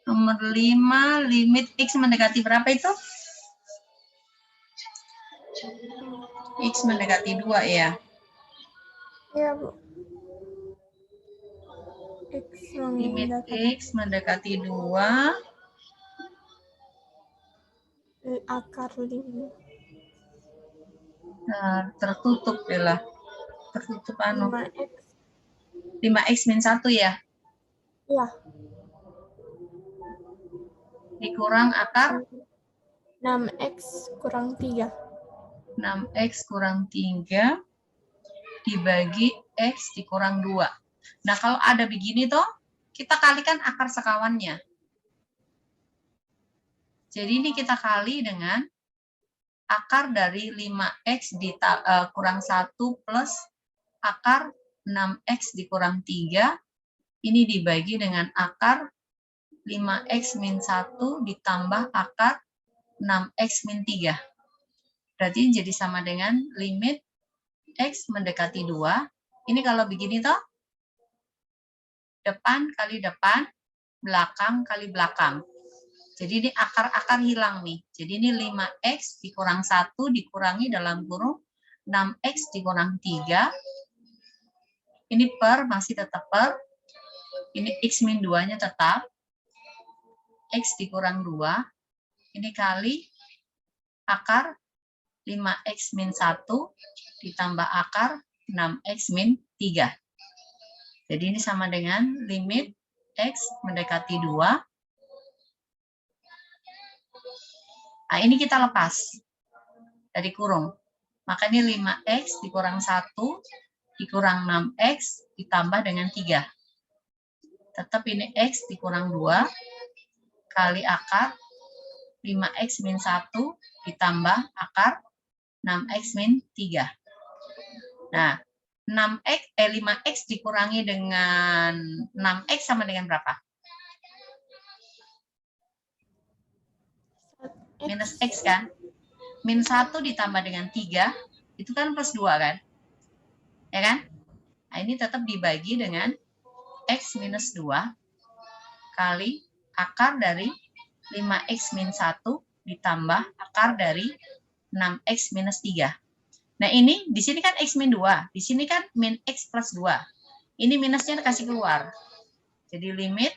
Nomor 5, limit X mendekati berapa itu? X mendekati 2 ya? Iya, Bu. Limit X mendekati 2. Akar 5. Nah, tertutup ya. Tertutup anu. 5X. 5X min 1 ya? Iya. Dikurang akar? 6X kurang 3. 6X kurang 3 dibagi X dikurang 2. Nah, kalau ada begini toh, kita kalikan akar sekawannya. Jadi ini kita kali dengan akar dari 5X kurang 1 plus akar 6X dikurang 3. Ini dibagi dengan akar 5X min 1 ditambah akar 6X min 3. Berarti jadi sama dengan limit X mendekati 2. Ini kalau begini toh, depan kali depan, belakang kali belakang. Jadi ini akar-akar hilang nih. Jadi ini 5X dikurang 1 dikurangi dalam kurung 6X dikurang 3. Ini per, masih tetap per. Ini X min 2-nya tetap. X dikurang 2. Ini kali akar 5X min 1 ditambah akar 6X min 3. Jadi ini sama dengan limit X mendekati 2. Nah, ini kita lepas dari kurung. Makanya 5X dikurang 1 dikurang 6X ditambah dengan 3. Tetap ini X dikurang 2 kali akar 5X min 1 ditambah akar 6X min 3. Nah, 5X dikurangi dengan 6X sama dengan berapa? Minus X kan? Min 1 ditambah dengan 3, itu kan plus 2 kan? Ya kan? Nah, ini tetap dibagi dengan X minus 2 kali akar dari 5X min 1 ditambah akar dari 6X minus 3. Nah, ini di sini kan X min 2, di sini kan min X plus 2. Ini minusnya kasih keluar. Jadi limit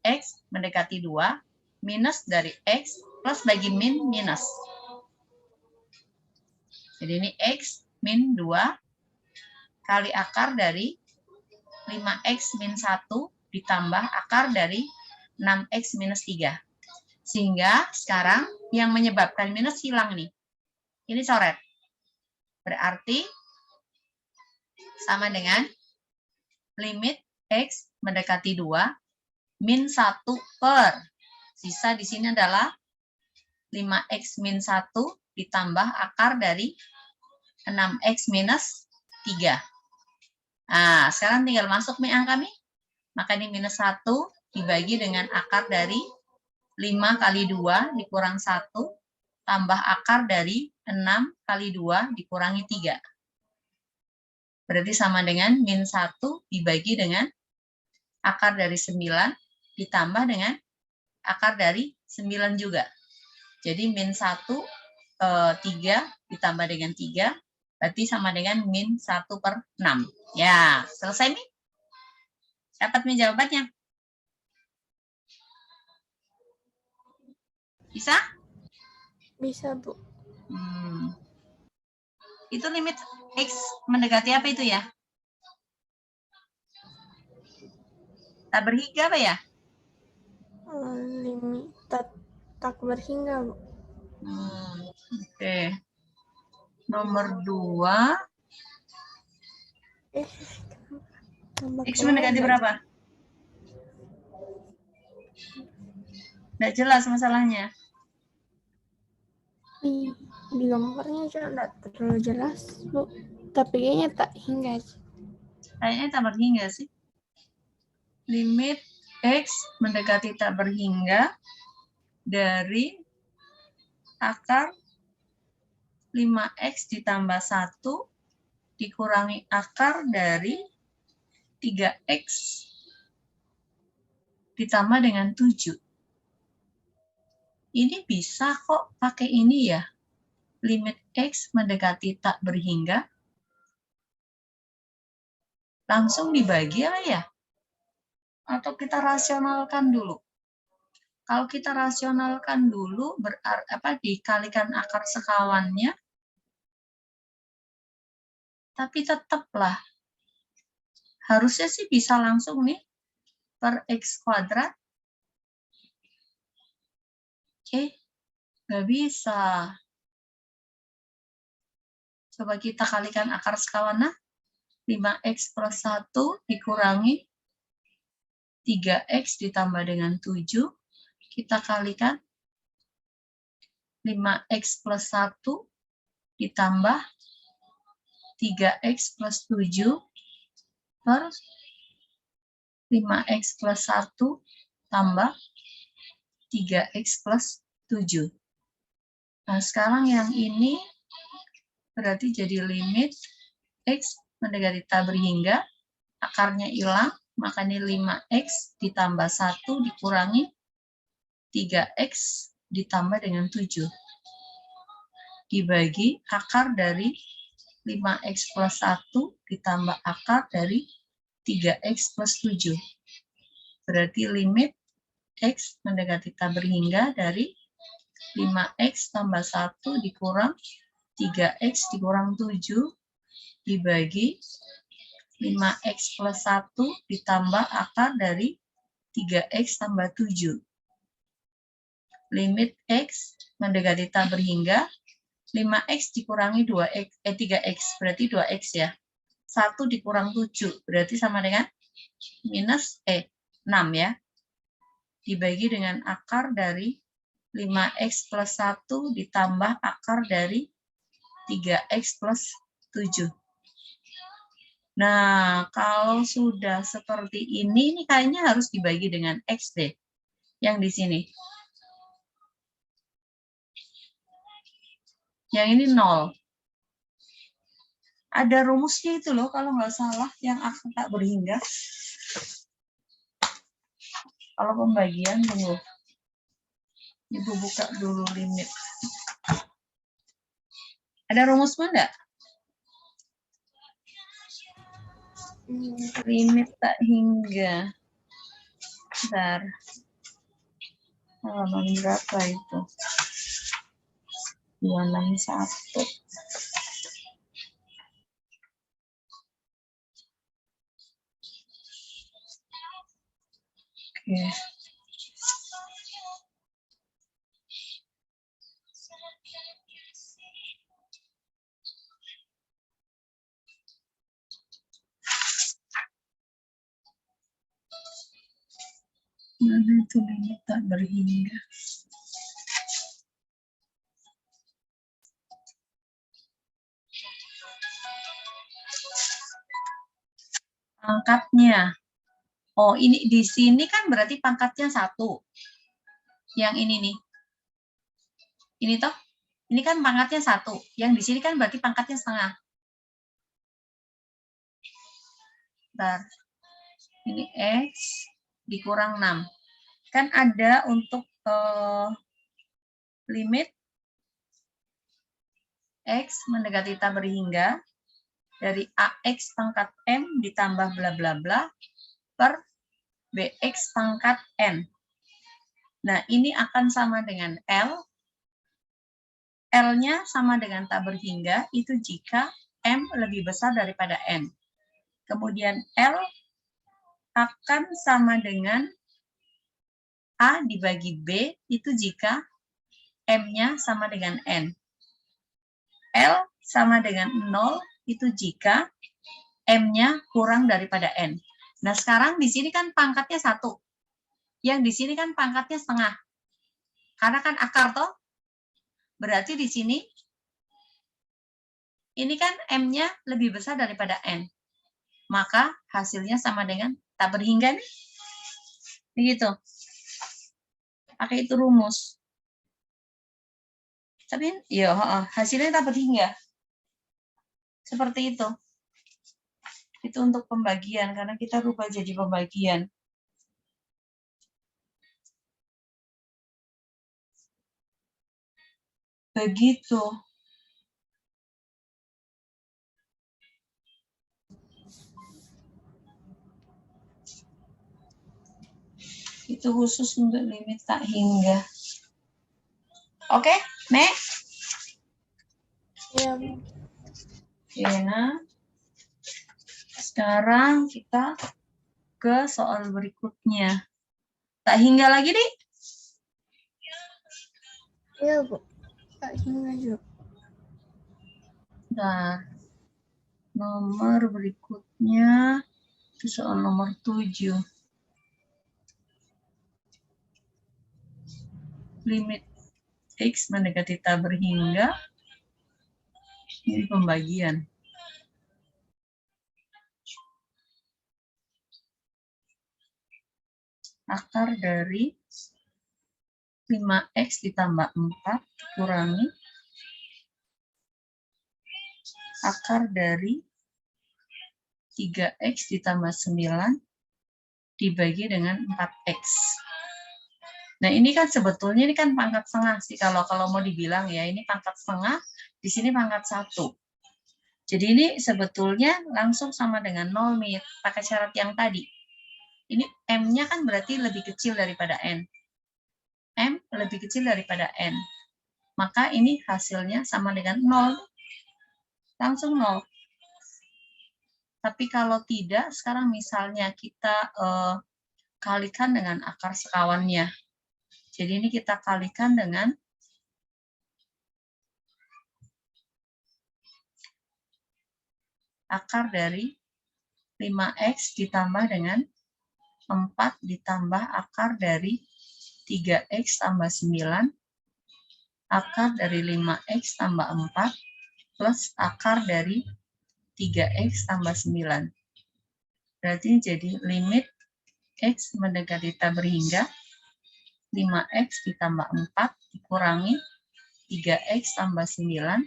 X mendekati 2 minus dari X plus bagi min minus. Jadi ini X min 2 kali akar dari 5X min 1 ditambah akar dari 6X minus 3. Sehingga sekarang yang menyebabkan minus hilang nih. Ini coret. Berarti sama dengan limit X mendekati 2 min 1 per. Sisa di sini adalah 5X min 1 ditambah akar dari 6X minus 3. Nah, sekarang tinggal masuk nih angka nih. Maka ini minus 1 dibagi dengan akar dari 5 kali 2 dikurang 1 tambah akar dari 6 kali 2 dikurangi 3. Berarti sama dengan min 1 dibagi dengan akar dari 9 ditambah dengan akar dari 9 juga. Jadi min 1, 3 ditambah dengan 3, berarti sama dengan min 1 per 6. Ya, selesai nih. Dapat nih jawabannya. Bisa? Bisa, Bu. Itu limit X mendekati apa itu ya? Tak berhingga apa ya? Limit tak berhingga, Bu. Oke. Nomor 2. X mendekati berapa? Nggak jelas masalahnya. Di gambarnya tidak terlalu jelas, Bu. Tapi kayaknya tak hingga. Kayaknya tak berhingga sih. Limit X mendekati tak berhingga dari akar 5X ditambah 1 dikurangi akar dari 3X ditambah dengan 7. Ini bisa kok pakai ini ya. Limit X mendekati tak berhingga. Langsung dibagi ya? Atau kita rasionalkan dulu? Kalau kita rasionalkan dulu, dikalikan akar sekawannya, tapi tetaplah harusnya sih bisa langsung nih per X kuadrat. Nggak bisa. Coba kita kalikan akar sekawan. 5X plus 1 dikurangi 3X ditambah dengan 7. Kita kalikan 5X plus 1 ditambah 3X plus 7 per 5X plus 1 tambah 3X plus 7. Nah, sekarang yang ini berarti jadi limit X mendekati tak berhingga, akarnya hilang, makanya 5X ditambah 1 dikurangi 3X ditambah dengan 7. Dibagi akar dari 5X plus 1 ditambah akar dari 3X plus 7. Berarti limit X mendekati tak berhingga dari 5X tambah 1 dikurang 3X dikurang 7 dibagi 5X plus 1 ditambah akar dari 3X tambah 7. Limit X mendekati tak berhingga, 5X dikurangi 3X, berarti 2X ya. 1 dikurang 7, berarti sama dengan minus 6 ya. Dibagi dengan akar dari 5X plus 1 ditambah akar dari 3X plus 7. Nah, kalau sudah seperti ini kayaknya harus dibagi dengan X deh. Yang di sini. Yang ini 0. Ada rumusnya itu loh, kalau nggak salah, yang akar tak berhingga. Kalau pembagian, tunggu. Ibu buka dulu limit. Ada rumusnya enggak? Limit tak hingga. Bentar. Halaman berapa itu? 261. Oke. Mana itu limit tak berhingga? Pangkatnya. Oh, ini di sini kan berarti pangkatnya 1. Yang ini nih. Ini toh, ini kan pangkatnya 1. Yang di sini kan berarti pangkatnya setengah. Bentar. Ini X dikurang 6. Kan ada untuk limit X mendekati tak berhingga dari AX pangkat M ditambah bla bla bla per BX pangkat N. Nah, ini akan sama dengan L. L-nya sama dengan tak berhingga, itu jika M lebih besar daripada N. Kemudian L akan sama dengan A dibagi B, itu jika M-nya sama dengan N. L sama dengan 0, itu jika M-nya kurang daripada N. Nah, sekarang di sini kan pangkatnya 1. Yang di sini kan pangkatnya setengah. Karena kan akar toh. Berarti di sini, ini kan M-nya lebih besar daripada N. Maka hasilnya sama dengan tak berhingga nih. Begitu. Pakai itu rumus. Tapi ya hasilnya tak berhingga. Seperti itu. Itu untuk pembagian, karena kita rubah jadi pembagian. Begitu. Itu khusus untuk limit tak hingga. Oke, next. Ya, Ya. Sekarang kita ke soal berikutnya. Tak hingga lagi, Dik? ya Bu. Tak hingga juga. Nah, nomor berikutnya itu soal nomor 7. Limit X mendekati tak berhingga. Ini pembagian. Akar dari 5X ditambah 4 kurangi akar dari 3X ditambah 9 dibagi dengan 4X. Nah, ini kan sebetulnya ini kan pangkat setengah sih kalau mau dibilang ya, ini pangkat setengah, di sini pangkat 1. Jadi ini sebetulnya langsung sama dengan 0 nih, pakai syarat yang tadi. Ini M-nya kan berarti lebih kecil daripada N. M lebih kecil daripada N. Maka ini hasilnya sama dengan 0. Langsung 0. Tapi kalau tidak, sekarang misalnya kita kalikan dengan akar sekawannya. Jadi ini kita kalikan dengan akar dari 5X ditambah dengan 4 ditambah akar dari 3X tambah 9, akar dari 5X tambah 4, plus akar dari 3X tambah 9. Berarti jadi limit X mendekati tak berhingga, 5X ditambah 4 dikurangi 3X tambah 9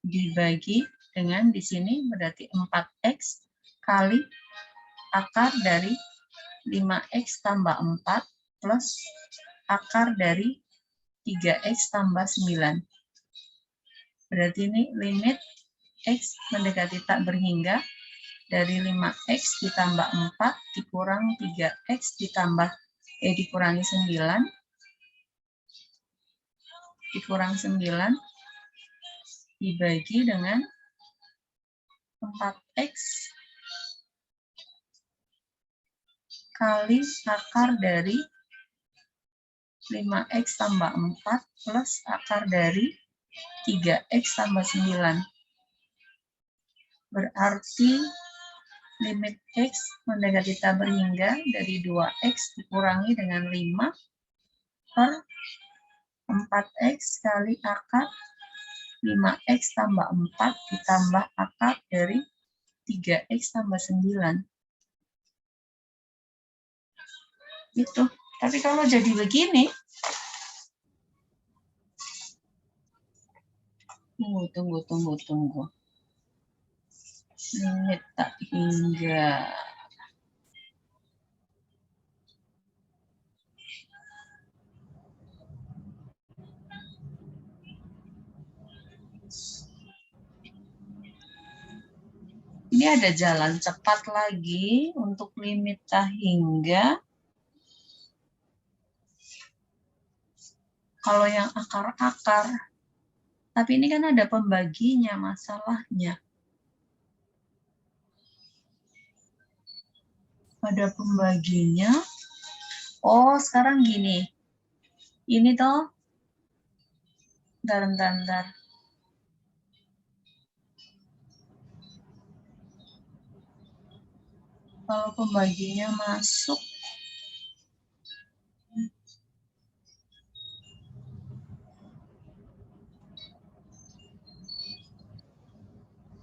dibagi dengan di sini berarti 4X kali akar dari 5X tambah 4 plus akar dari 3X tambah 9. Berarti ini limit X mendekati tak berhingga dari 5X ditambah 4 dikurang 3X dikurangi 9 dikurang 9 dibagi dengan 4X kali akar dari 5X tambah 4 plus akar dari 3X tambah 9. Berarti limit X mendekati tak berhingga dari 2X dikurangi dengan 5 per 4X kali akar 5X tambah 4 ditambah akar dari 3X tambah 9. Gitu. Tapi kalau jadi begini, tunggu. Limit tak hingga. Ini ada jalan cepat lagi untuk limit tak hingga. Kalau yang akar-akar. Tapi ini kan ada pembaginya masalahnya. Ada pembaginya. Oh, sekarang gini. Ini toh. Bentar. Kalau pembaginya masuk.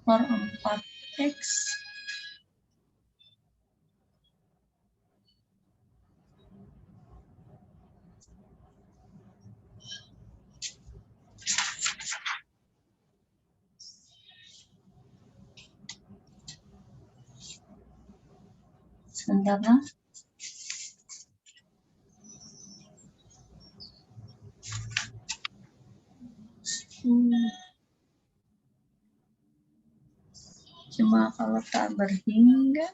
Per 4X. Sebentar, nah. Kalau tak berhingga.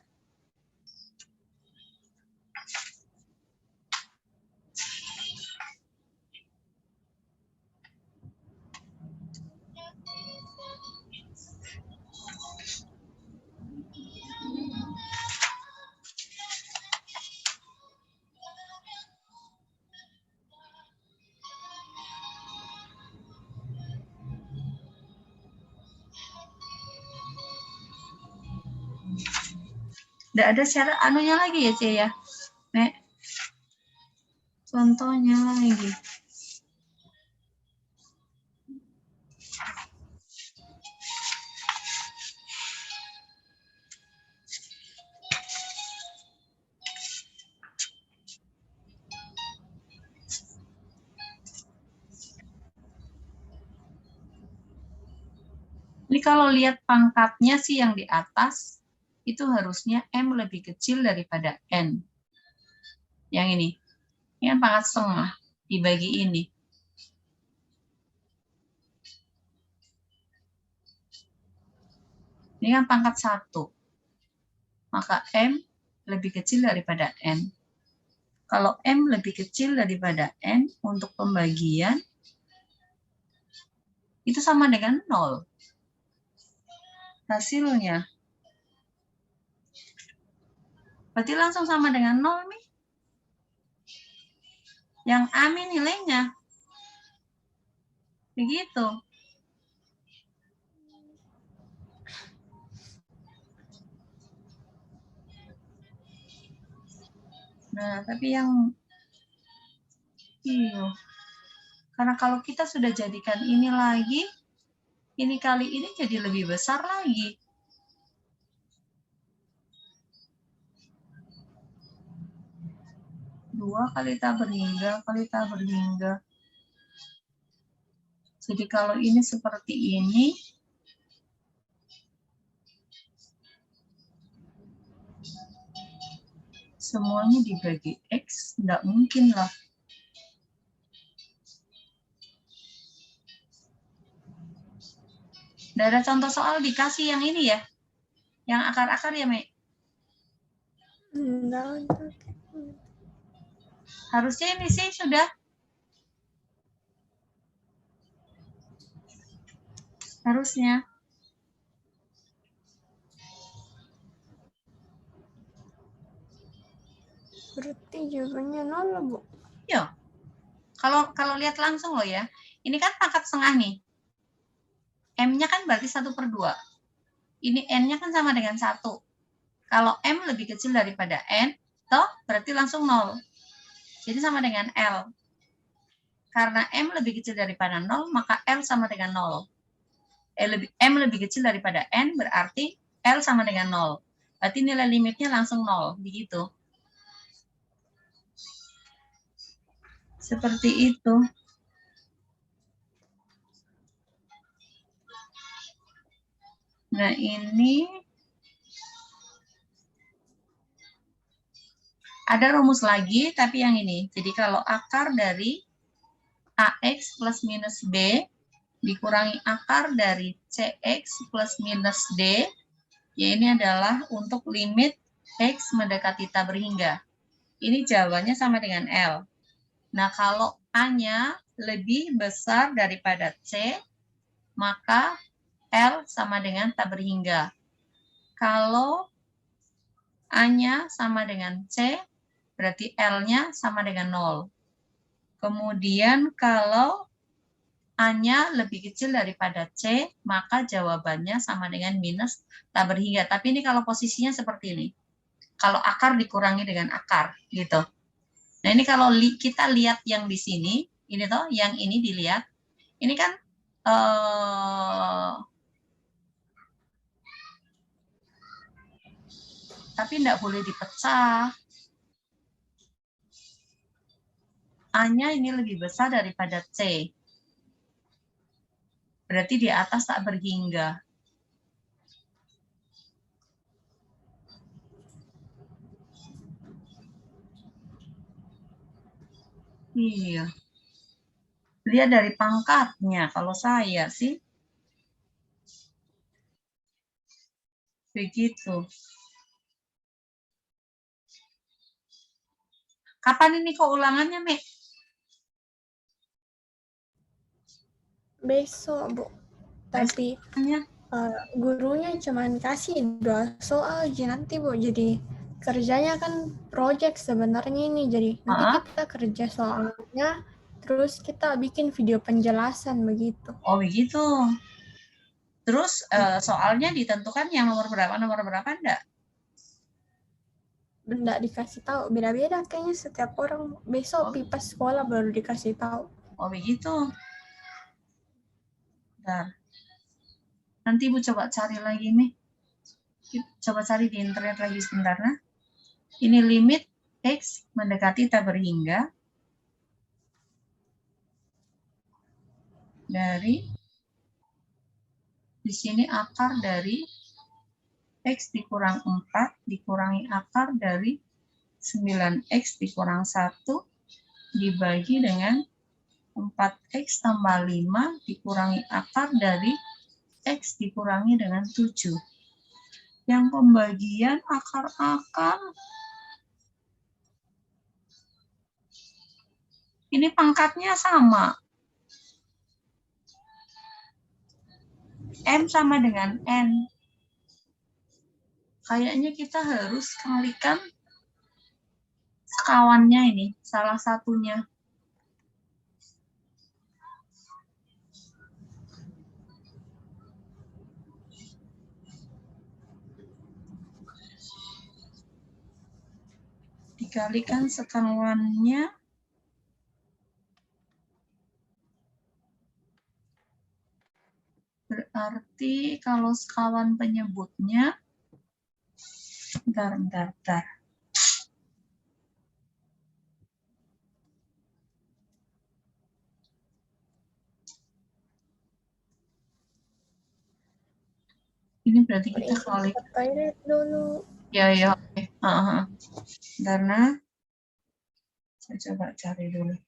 Nggak ada syarat anunya lagi ya, C ya? Nek. Contohnya lagi. Ini kalau lihat pangkatnya sih yang di atas, itu harusnya M lebih kecil daripada N. Yang ini. Ini kan pangkat setengah dibagi ini. Ini kan pangkat 1. Maka M lebih kecil daripada N. Kalau M lebih kecil daripada N untuk pembagian, itu sama dengan 0. Hasilnya. Berarti langsung sama dengan 0 nih. Yang A nilainya. Begitu. Nah, tapi yang iya. Karena kalau kita sudah jadikan ini lagi, ini kali ini jadi lebih besar lagi. Dua kali tak berhingga. Jadi kalau ini seperti ini, semuanya dibagi X, nggak mungkin lah. Nggak ada contoh soal dikasih yang ini ya? Yang akar-akar ya, Mek? Enggak. Harusnya ini sih sudah. Harusnya. Berarti jawabannya 0, Bu. Yo. Kalau lihat langsung loh ya. Ini kan pangkat setengah nih. M-nya kan berarti 1/2. Ini N-nya kan sama dengan 1. Kalau M lebih kecil daripada N, toh berarti langsung 0. Jadi sama dengan L. Karena M lebih kecil daripada 0, maka L sama dengan 0. M lebih kecil daripada N, berarti L sama dengan 0. Berarti nilai limitnya langsung 0. Begitu. Seperti itu. Nah, ini ada rumus lagi, tapi yang ini. Jadi kalau akar dari AX plus minus B dikurangi akar dari CX plus minus D, ya ini adalah untuk limit X mendekati tak berhingga. Ini jawabannya sama dengan L. Nah, kalau A-nya lebih besar daripada C, maka L sama dengan tak berhingga. Kalau A-nya sama dengan C, berarti L-nya sama dengan 0. Kemudian kalau A-nya lebih kecil daripada C, maka jawabannya sama dengan minus tak berhingga. Tapi ini kalau posisinya seperti ini. Kalau akar dikurangi dengan akar, gitu. Nah, ini kalau kita lihat yang di sini, ini toh, yang ini dilihat. Ini kan tapi tidak boleh dipecah. A-nya ini lebih besar daripada C. Berarti di atas tak berhingga. Iya. Lihat dari pangkatnya, kalau saya sih Begitu. Kapan ini kok ulangannya, Mek? Besok, Bu. Tapi Besoknya? gurunya cuman kasih 2 soal aja nanti, Bu. Jadi kerjanya kan project sebenarnya ini. Jadi nanti kita kerja soalnya, terus kita bikin video penjelasan begitu. Oh, begitu. Terus soalnya ditentukan yang nomor berapa enggak? Enggak dikasih tahu, beda-beda kayaknya setiap orang. Besok pas sekolah baru dikasih tahu. Oh, begitu. Bentar. Nanti Ibu coba cari lagi nih. Coba cari di internet lagi sebentar. Nah. Ini limit X mendekati tak berhingga dari di sini akar dari X dikurang 4 dikurangi akar dari 9X dikurang 1 dibagi dengan 4X tambah 5 dikurangi akar dari X dikurangi dengan 7. Yang pembagian akar-akar. Ini pangkatnya sama. M sama dengan N. Kayaknya kita harus kalikan sekawannya ini, salah satunya. Dikalikan sekawannya. Berarti kalau sekawan penyebutnya, bentar. Ini berarti kita kali. Toilet dulu. Ya, oke. Karena saya coba cari dulu.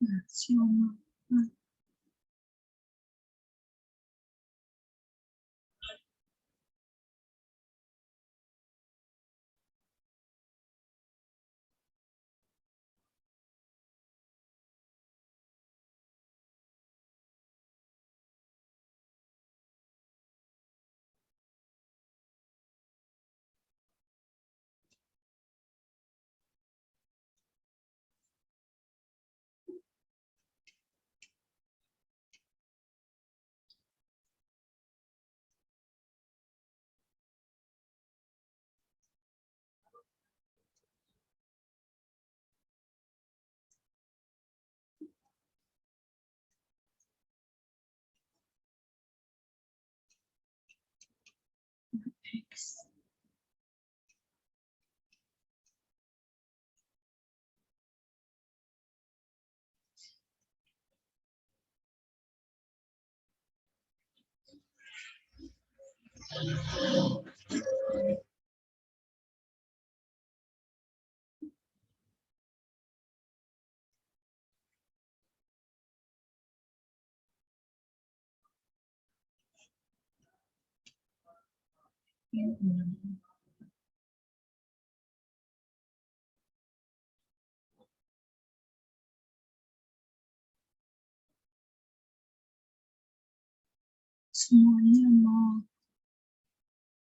Nasional. X. Semuanya nol.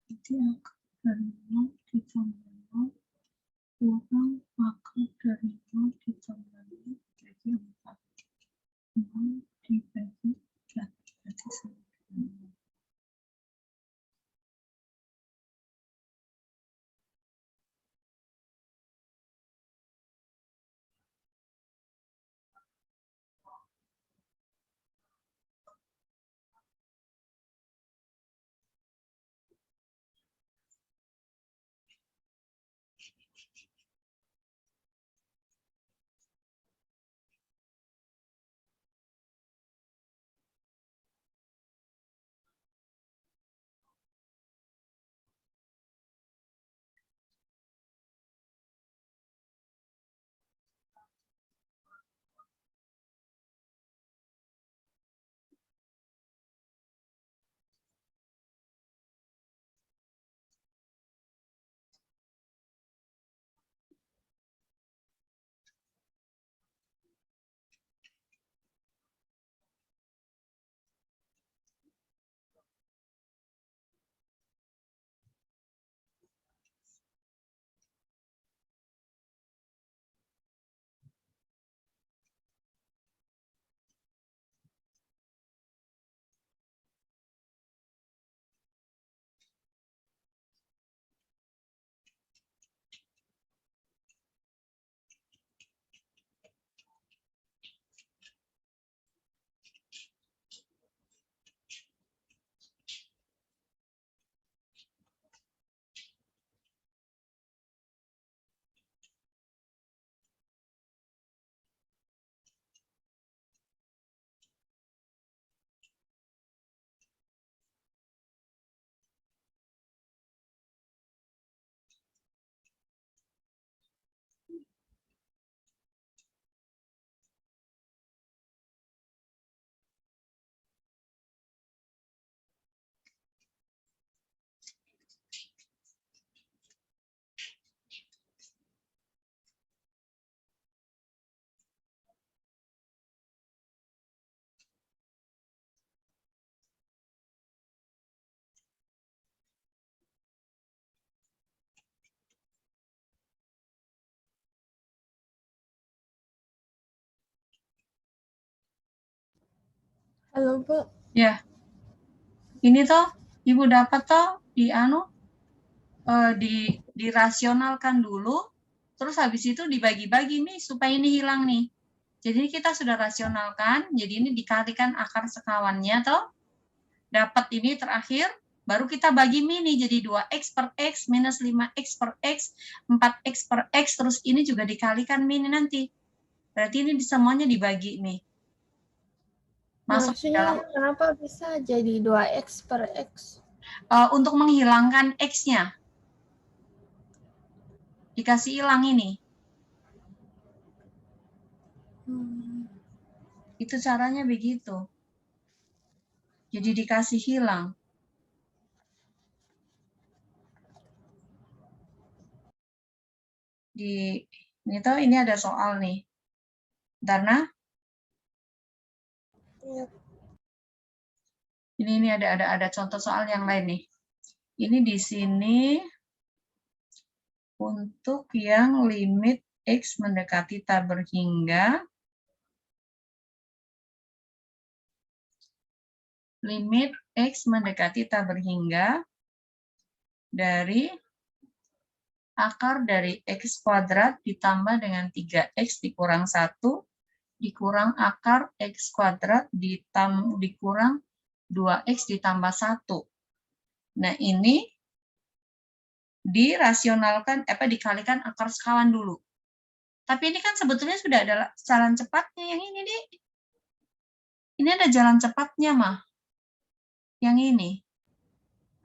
Jadi akar dari nol ditambah nol kurang akar dari nol ditambah nol dibagi 4. Nol dibagi 4 berarti sama dengan nol. Halo, Bu. Ya, ini toh Ibu dapat toh dirasionalkan dulu, terus habis itu dibagi-bagi nih supaya ini hilang nih. Jadi kita sudah rasionalkan, jadi ini dikalikan akar sekawannya toh, dapat ini terakhir, baru kita bagi mini jadi 2x per x minus 5x per x, 4x per x, terus ini juga dikalikan mini nanti. Berarti ini semuanya dibagi nih. Masuk Maksudnya dalam kenapa bisa jadi 2x per x? untuk menghilangkan x-nya. Dikasih hilang ini. Itu caranya begitu. Jadi dikasih hilang. Ini ada soal nih. Darna? Ya. Ini ada contoh soal yang lain nih. Ini di sini untuk yang limit x mendekati tak berhingga, limit x mendekati tak berhingga dari akar dari x kuadrat ditambah dengan 3x dikurang 1 dikurang akar x kuadrat dikurang 2x ditambah 1. Nah, ini dirasionalkan, dikalikan akar sekawan dulu. Tapi ini kan sebetulnya sudah ada jalan cepatnya yang ini, Dik. Ini ada jalan cepatnya, mah. Yang ini.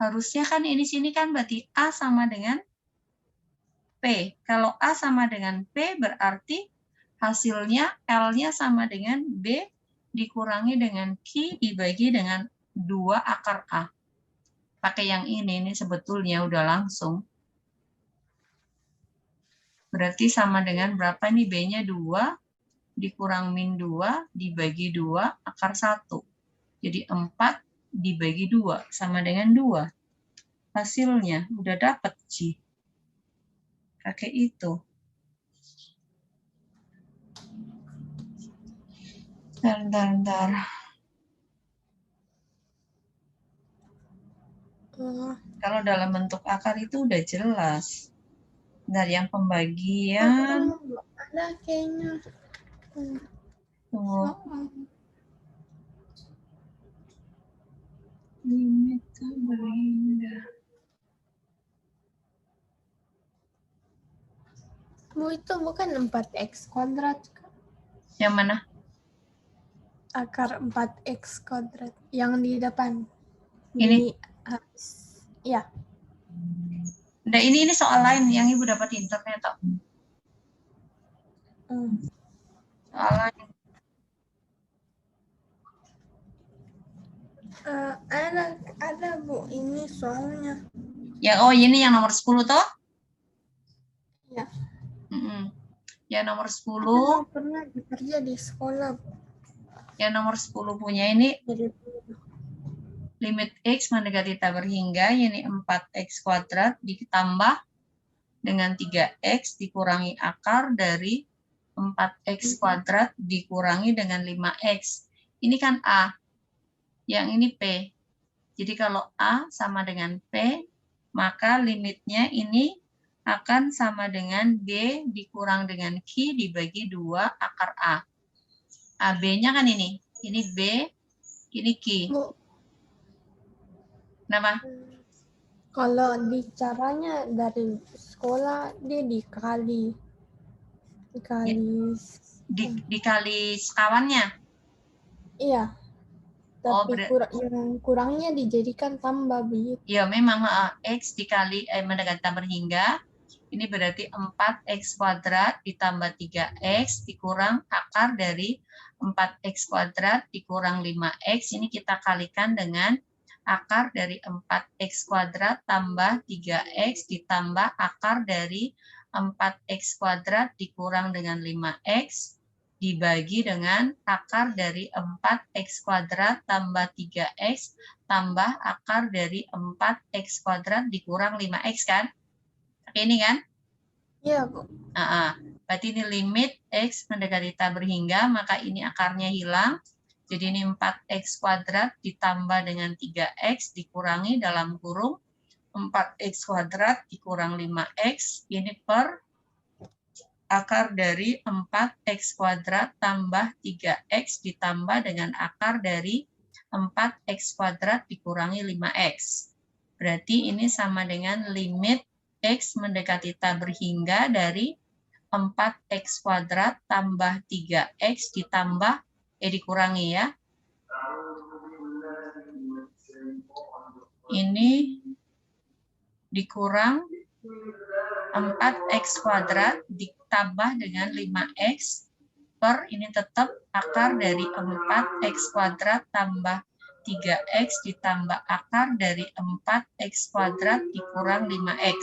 Harusnya kan ini sini kan berarti A sama dengan P. Kalau A sama dengan P berarti hasilnya L-nya sama dengan B dikurangi dengan Q dibagi dengan 2 akar A. pakai yang ini sebetulnya udah langsung. Berarti sama dengan berapa nih? B-nya 2 dikurang min 2 dibagi 2 akar 1. Jadi 4 dibagi 2 sama dengan 2. Hasilnya udah dapat Ci. Pakai itu. Bentar. Kalau dalam bentuk akar itu udah jelas. Dari yang pembagian. Ada kayaknya. Tuh. Limit berhingga. Bu, itu bukan 4x kuadrat. Yang mana? Akar 4x kuadrat. Yang di depan. Ini? Ya. Nah, ini soal lain yang Ibu dapat di internet. Soal lain. Ada Bu, ini soalnya. Ya, oh ini yang nomor 10 toh? Ya. Yang nomor 10. Aku pernah bekerja di sekolah. Yang nomor 10 punya ini limit X mendekati tak berhingga, ini 4X kuadrat ditambah dengan 3X dikurangi akar dari 4X kuadrat dikurangi dengan 5X. Ini kan A. Yang ini P. Jadi kalau A sama dengan P, maka limitnya ini akan sama dengan B dikurang dengan Q dibagi 2 akar A. AB-nya kan ini. Ini B, ini Q. Kenapa? Kalau di caranya dari sekolah, dia dikali sekawannya? Iya. Tapi yang kurangnya dijadikan tambah begitu. Ya, memang X dikali mendekati tak berhingga. Ini berarti 4X kuadrat ditambah 3X dikurang akar dari 4X kuadrat dikurang 5X. Ini kita kalikan dengan akar dari 4X kuadrat tambah 3X ditambah akar dari 4X kuadrat dikurang dengan 5X dibagi dengan akar dari 4X kuadrat tambah 3X tambah akar dari 4X kuadrat dikurang 5X kan? Ini kan? Iya, Bu. Berarti ini limit X mendekati tak berhingga, maka ini akarnya hilang. Jadi ini 4X kuadrat ditambah dengan 3X dikurangi dalam kurung 4X kuadrat dikurang 5X. Ini per akar dari 4X kuadrat tambah 3X ditambah dengan akar dari 4X kuadrat dikurangi 5X. Berarti ini sama dengan limit X mendekati tak berhingga dari 4X kuadrat tambah 3X ditambah, dikurangi ya. Ini dikurang 4X kuadrat ditambah dengan 5X per ini tetap akar dari 4X kuadrat tambah 3X ditambah akar dari 4X kuadrat dikurang 5X.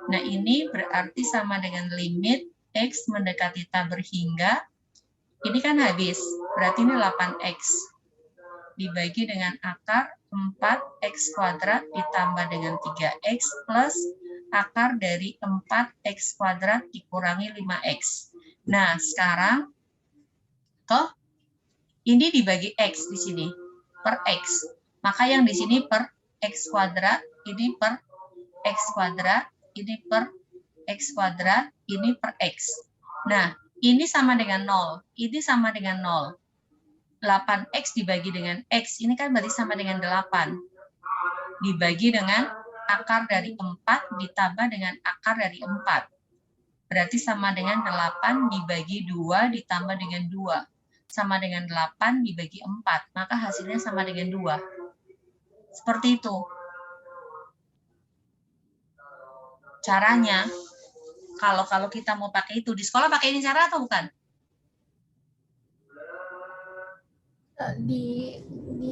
Nah, ini berarti sama dengan limit X mendekati tak berhingga. Ini kan habis, berarti ini 8X. Dibagi dengan akar 4X kuadrat ditambah dengan 3X plus akar dari 4X kuadrat dikurangi 5X. Nah, sekarang, toh, ini dibagi X di sini, per X. Maka yang di sini per X kuadrat, ini per X kuadrat, ini per X kuadrat, ini per X. Nah, ini sama dengan 0, ini sama dengan 0. 8X dibagi dengan X, ini kan berarti sama dengan 8. Dibagi dengan akar dari 4 ditambah dengan akar dari 4. Berarti sama dengan 8 dibagi 2 ditambah dengan 2. Sama dengan 8 dibagi 4. Maka hasilnya sama dengan 2. Seperti itu. Caranya, kalau kita mau pakai itu, di sekolah pakai ini cara atau bukan? di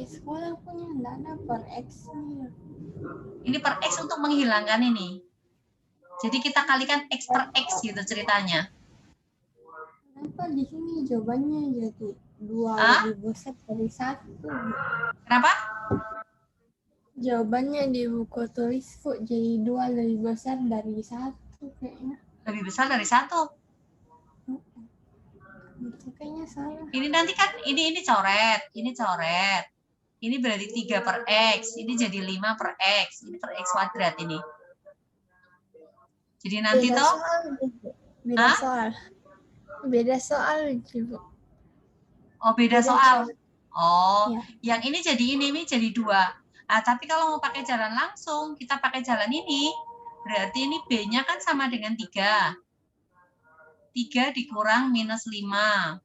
sekolah punya enggak ada per X-nya. Ini per X untuk menghilangkan ini. Jadi kita kalikan X per X gitu ceritanya. Kenapa di sini jawabannya jadi 2 Hah? lebih besar dari 1? Kenapa? Jawabannya di buku tulisku jadi 2 lebih besar dari 1 kayaknya. Lebih besar dari 1. Itu kayaknya salah. Ini nanti kan ini coret, ini coret. Ini berarti 3 per X, ini jadi 5 per X, ini per X kuadrat ini. Jadi nanti Beda toh, soal, beda hah? soal. Beda soal, Ibu. Oh, beda soal. Oh, Ya. yang ini jadi 2. Ah, tapi kalau mau pakai jalan langsung, kita pakai jalan ini. Berarti ini B-nya kan sama dengan 3. 3 dikurang minus 5.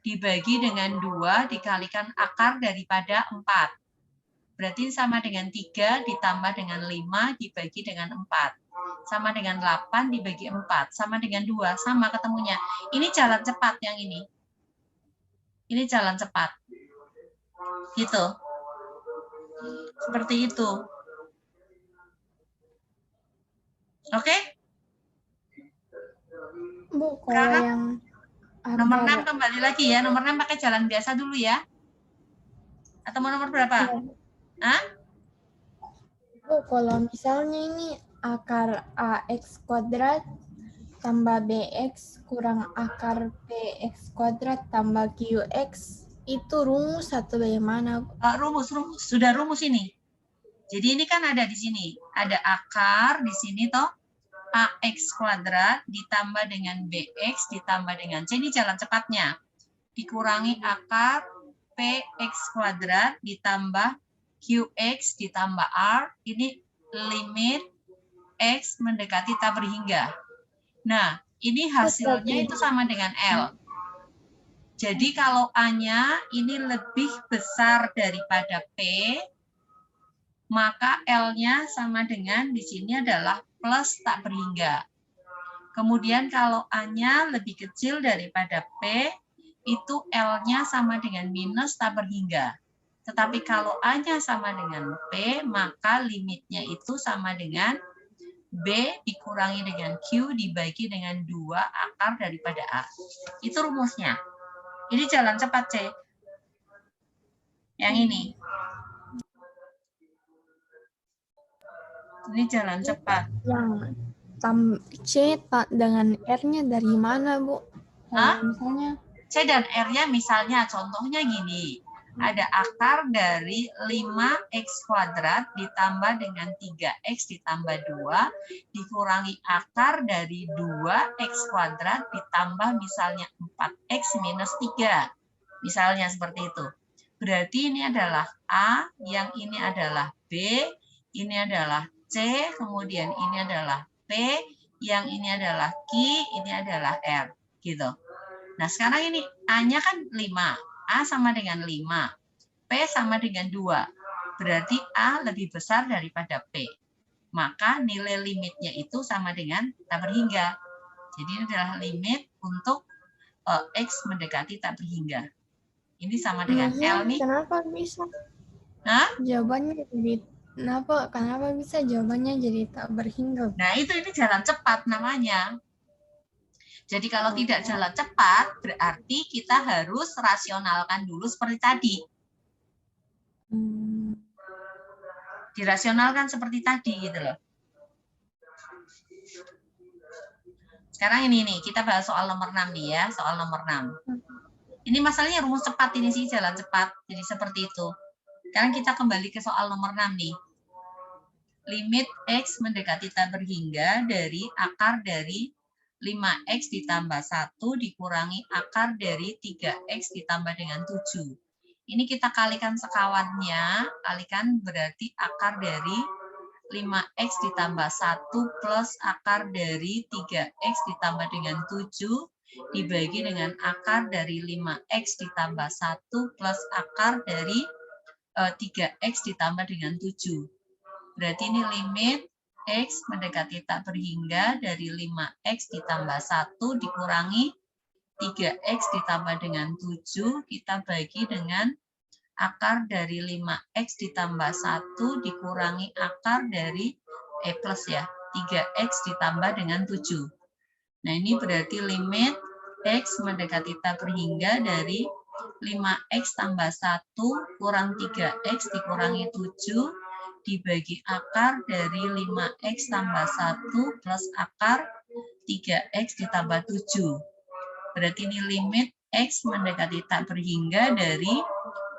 Dibagi dengan 2 dikalikan akar daripada 4. Berarti sama dengan 3 ditambah dengan 5 dibagi dengan 4. Sama dengan 8 dibagi 4. Sama dengan 2. Sama ketemunya. Ini jalan cepat yang ini. Ini jalan cepat. Gitu. Seperti itu. Oke? Bu, kalau Sekarang yang nomor akar 6 kembali lagi ya. Nomor 6 pakai jalan biasa dulu ya. Atau mau nomor berapa? Hah? Bu, kalau misalnya ini akar AX kuadrat tambah BX kurang akar PX kuadrat tambah QX itu rumus atau bagaimana? Rumus. Sudah rumus ini. Jadi ini kan ada di sini. Ada akar di sini toh. AX kuadrat ditambah dengan BX ditambah dengan C. Ini jalan cepatnya. Dikurangi akar PX kuadrat ditambah QX ditambah R. Ini limit X mendekati tak berhingga. Nah, ini hasilnya itu sama dengan L. Jadi kalau A-nya ini lebih besar daripada P, maka L-nya sama dengan di sini adalah plus tak berhingga. Kemudian kalau A-nya lebih kecil daripada P, itu L-nya sama dengan minus tak berhingga. Tetapi kalau A-nya sama dengan P, maka limitnya itu sama dengan B dikurangi dengan Q dibagi dengan 2 akar daripada A. Itu rumusnya. Ini jalan cepat, C. Yang ini. Ini jalan cepat. Yang C dengan R-nya dari mana, Bu? Hah? Misalnya C dan R-nya misalnya contohnya gini. Ada akar dari 5x kuadrat ditambah dengan 3x ditambah 2 dikurangi akar dari 2x kuadrat ditambah misalnya 4x minus 3. Misalnya seperti itu. Berarti ini adalah A, yang ini adalah B, ini adalah C, kemudian ini adalah P, yang ini adalah Q, ini adalah R. Gitu. Nah, sekarang ini A-nya kan 5. A sama dengan 5. P sama dengan 2. Berarti A lebih besar daripada P. Maka nilai limitnya itu sama dengan tak berhingga. Jadi ini adalah limit untuk X mendekati tak berhingga. Ini sama dengan L nih. Kenapa bisa? Hah? Jawabannya jadi kenapa bisa jawabannya jadi tak berhingga? Nah, ini jalan cepat namanya. Jadi kalau tidak jalan cepat, berarti kita harus rasionalkan dulu seperti tadi. Dirasionalkan seperti tadi gitu loh. Sekarang ini nih, kita bahas soal nomor 6 nih ya, soal nomor 6. Ini masalahnya rumus cepat ini sih, jalan cepat. Jadi seperti itu. Sekarang kita kembali ke soal nomor 6 nih. Limit X mendekati tak berhingga dari akar dari 5x ditambah 1 dikurangi akar dari 3x ditambah dengan 7. Ini kita kalikan sekawannya, kalikan berarti akar dari 5x ditambah 1 plus akar dari 3x ditambah dengan 7 dibagi dengan akar dari 5x ditambah 1 plus akar dari 3x ditambah dengan 7. Berarti ini limit X mendekati tak berhingga dari 5X ditambah 1 dikurangi 3X ditambah dengan 7, kita bagi dengan akar dari 5x ditambah 1 dikurangi akar dari plus ya, 3x ditambah dengan 7. Nah, ini berarti limit x mendekati tak berhingga dari 5x tambah 1 kurang 3x dikurangi 7 dibagi akar dari 5x tambah 1 plus akar 3x ditambah 7. Berarti ini limit x mendekati tak berhingga dari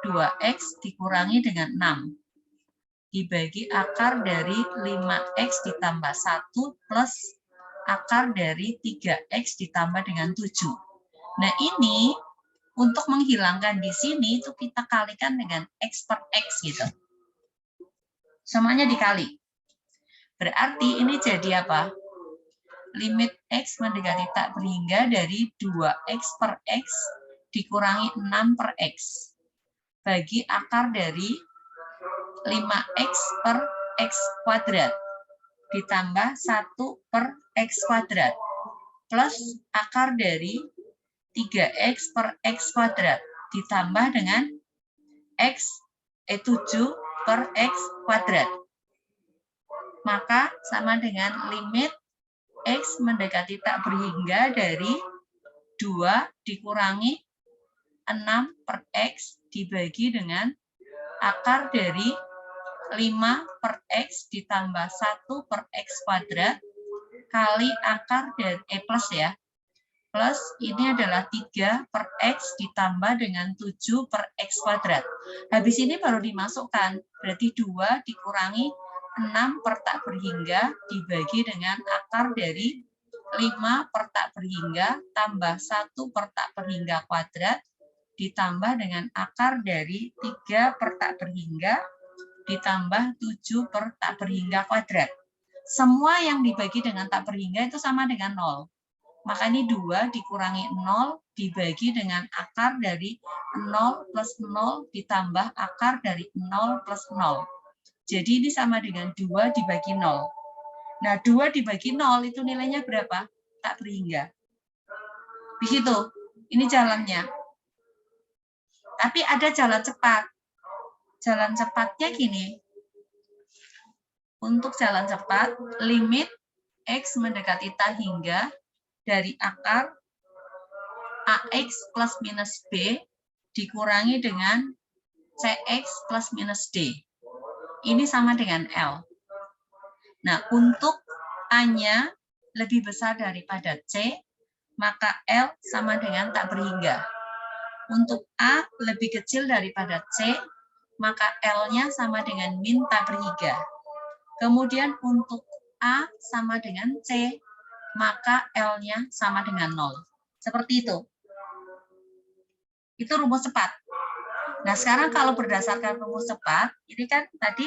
2x dikurangi dengan 6. Dibagi akar dari 5x ditambah 1 plus akar dari 3x ditambah dengan 7. Nah, ini untuk menghilangkan di sini itu kita kalikan dengan x per x gitu. Semuanya dikali. Berarti ini jadi apa? Limit x mendekati tak berhingga dari 2x per x dikurangi 6 per x. Bagi akar dari 5x per x kuadrat ditambah 1 per x kuadrat plus akar dari 3x per x kuadrat ditambah dengan 7 per x kuadrat. Maka sama dengan limit x mendekati tak berhingga dari 2 dikurangi 6 per x dibagi dengan akar dari 5 per x ditambah 1 per x kuadrat kali akar dari plus ya. Plus ini adalah 3 per x ditambah dengan 7 per x kuadrat. Habis ini baru dimasukkan. Berarti 2 dikurangi 6 per tak berhingga dibagi dengan akar dari 5 per tak berhingga tambah 1 per tak berhingga kuadrat ditambah dengan akar dari 3 per tak berhingga ditambah 7 per tak berhingga kuadrat. Semua yang dibagi dengan tak berhingga itu sama dengan 0. Maka ini 2 dikurangi 0 dibagi dengan akar dari 0 plus 0 ditambah akar dari 0 plus 0. Jadi ini sama dengan 2 dibagi 0. Nah, 2 dibagi 0 itu nilainya berapa? Tak berhingga. Begitu. Ini jalannya. Tapi ada jalan cepat. Jalan cepatnya gini. Untuk jalan cepat, limit x mendekati tak hingga dari akar ax plus minus b dikurangi dengan cx plus minus d. Ini sama dengan L. Nah, untuk A-nya lebih besar daripada C, maka L sama dengan tak berhingga. Untuk A lebih kecil daripada C, maka L-nya sama dengan min tak berhingga. Kemudian untuk A sama dengan C, maka L-nya sama dengan 0. Seperti itu. Itu rumus cepat. Nah, sekarang kalau berdasarkan rumus cepat, ini kan tadi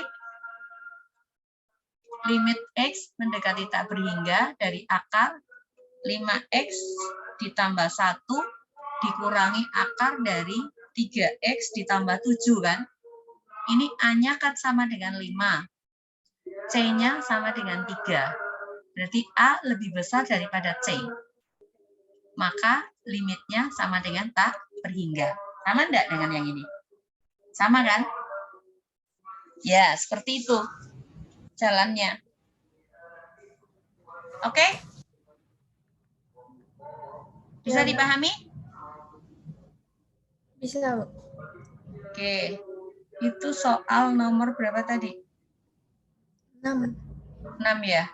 limit x mendekati tak berhingga dari akar 5x ditambah 1 dikurangi akar dari 3x ditambah 7 kan. Ini A-nya kan sama dengan 5. C-nya sama dengan 3. Berarti A lebih besar daripada C. Maka limitnya sama dengan tak berhingga. Sama enggak dengan yang ini? Sama kan? Ya, seperti itu jalannya. Oke? Bisa dipahami? Bisa, Bu. Oke. Itu soal nomor berapa tadi? 6. 6 ya?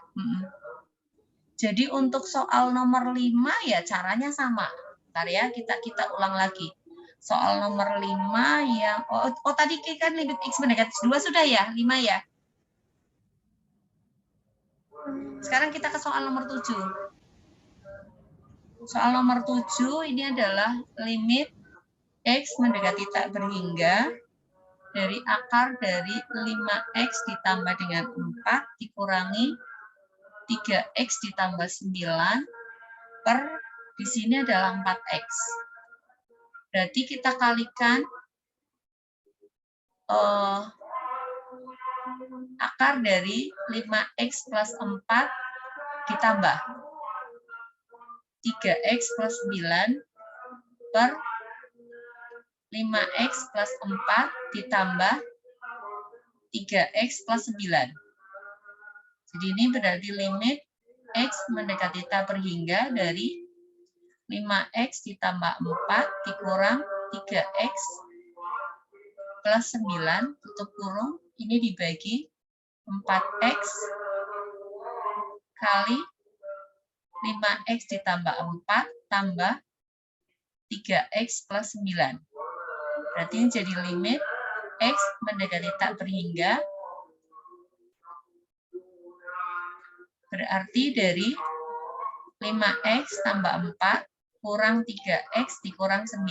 Jadi untuk soal nomor 5 ya caranya sama. Bentar ya, kita ulang lagi. Soal nomor 5 yang tadi kan limit x mendekati 2 sudah ya? 5 ya? Sekarang kita ke soal nomor 7. Soal nomor 7 ini adalah limit x mendekati tak berhingga dari akar dari 5x ditambah dengan 4 dikurangi 3x ditambah 9 per di sini adalah 4x. Berarti kita kalikan akar dari 5x plus 4 ditambah 3x plus 9 per 5x plus 4 ditambah 3x plus 9. Jadi ini berarti limit x mendekati tak berhingga dari 5x ditambah 4 dikurang 3x plus 9, tutup kurung, ini dibagi 4x kali 5x ditambah 4 tambah 3x plus 9. Berarti ini jadi limit x mendekati tak berhingga. Berarti dari 5x tambah 4 kurang 3x dikurang 9,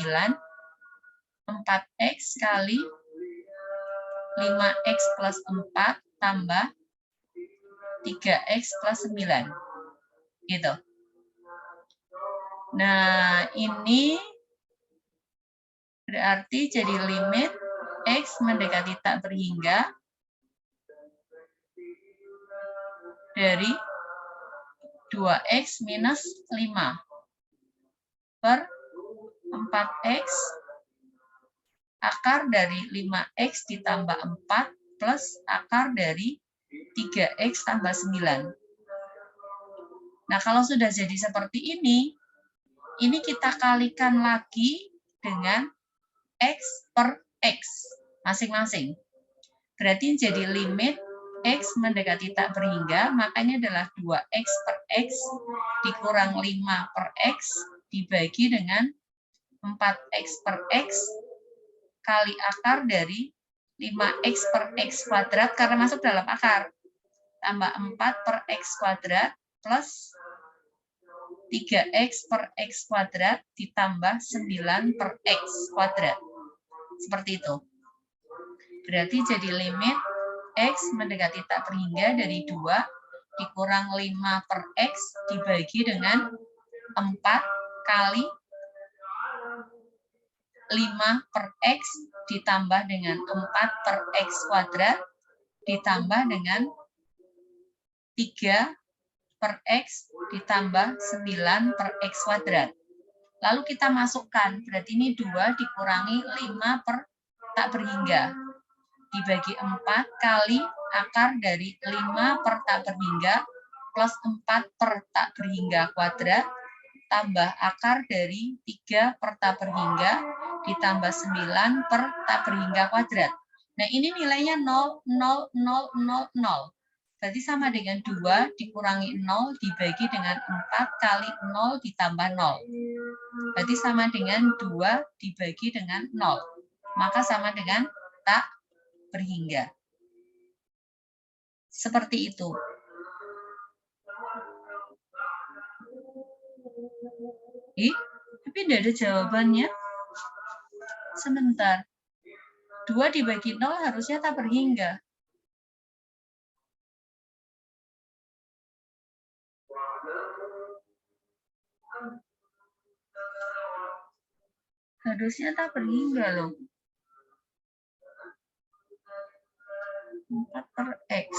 4x kali 5x plus 4 tambah 3x plus 9. Gitu. Nah, ini berarti jadi limit x mendekati tak berhingga dari 2x minus 5 per 4x akar dari 5x ditambah 4 plus akar dari 3x tambah 9. Nah, kalau sudah jadi seperti ini kita kalikan lagi dengan x per x masing-masing. Berarti jadi limit x mendekati tak berhingga, makanya adalah 2x per x dikurang 5 per x dibagi dengan 4x per x kali akar dari 5x per x kuadrat karena masuk dalam akar, tambah 4 per x kuadrat plus 3x per x kuadrat ditambah 9 per x kuadrat. Seperti itu. Berarti jadi limit x mendekati tak berhingga dari 2 dikurang 5 per x dibagi dengan 4 kali 5 per x ditambah dengan 4 per x kuadrat ditambah dengan 3 per x ditambah 9 per x kuadrat. Lalu kita masukkan, berarti ini 2 dikurangi 5 per tak berhingga. Dibagi 4 kali akar dari 5 per tak berhingga plus 4 per tak berhingga kuadrat tambah akar dari 3 per tak berhingga ditambah 9 per tak berhingga kuadrat. Nah, ini nilainya 0, 0, 0, 0, 0. Berarti sama dengan 2 dikurangi 0 dibagi dengan 4 kali 0 ditambah 0. Berarti sama dengan 2 dibagi dengan 0. Maka sama dengan tak berhingga. Seperti itu. Tapi tidak ada jawabannya. Sebentar. 2 dibagi 0 harusnya tak berhingga. Harusnya tak berhingga loh. 4 per X.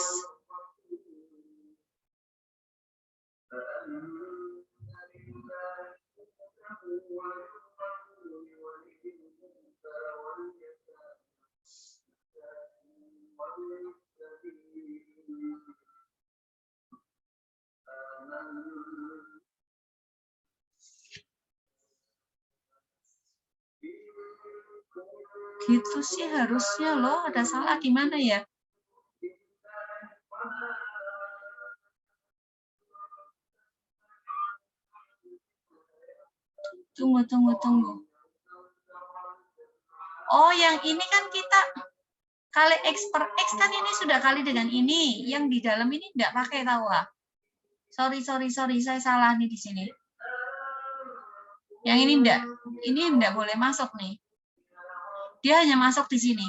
Gitu sih harusnya loh, ada salah gimana ya? Tunggu. Oh, yang ini kan kita kali X per X kan ini sudah kali dengan ini. Yang di dalam ini enggak pakai tahu ah. Sorry, saya salah nih di sini. Yang ini enggak boleh masuk nih. Dia hanya masuk di sini.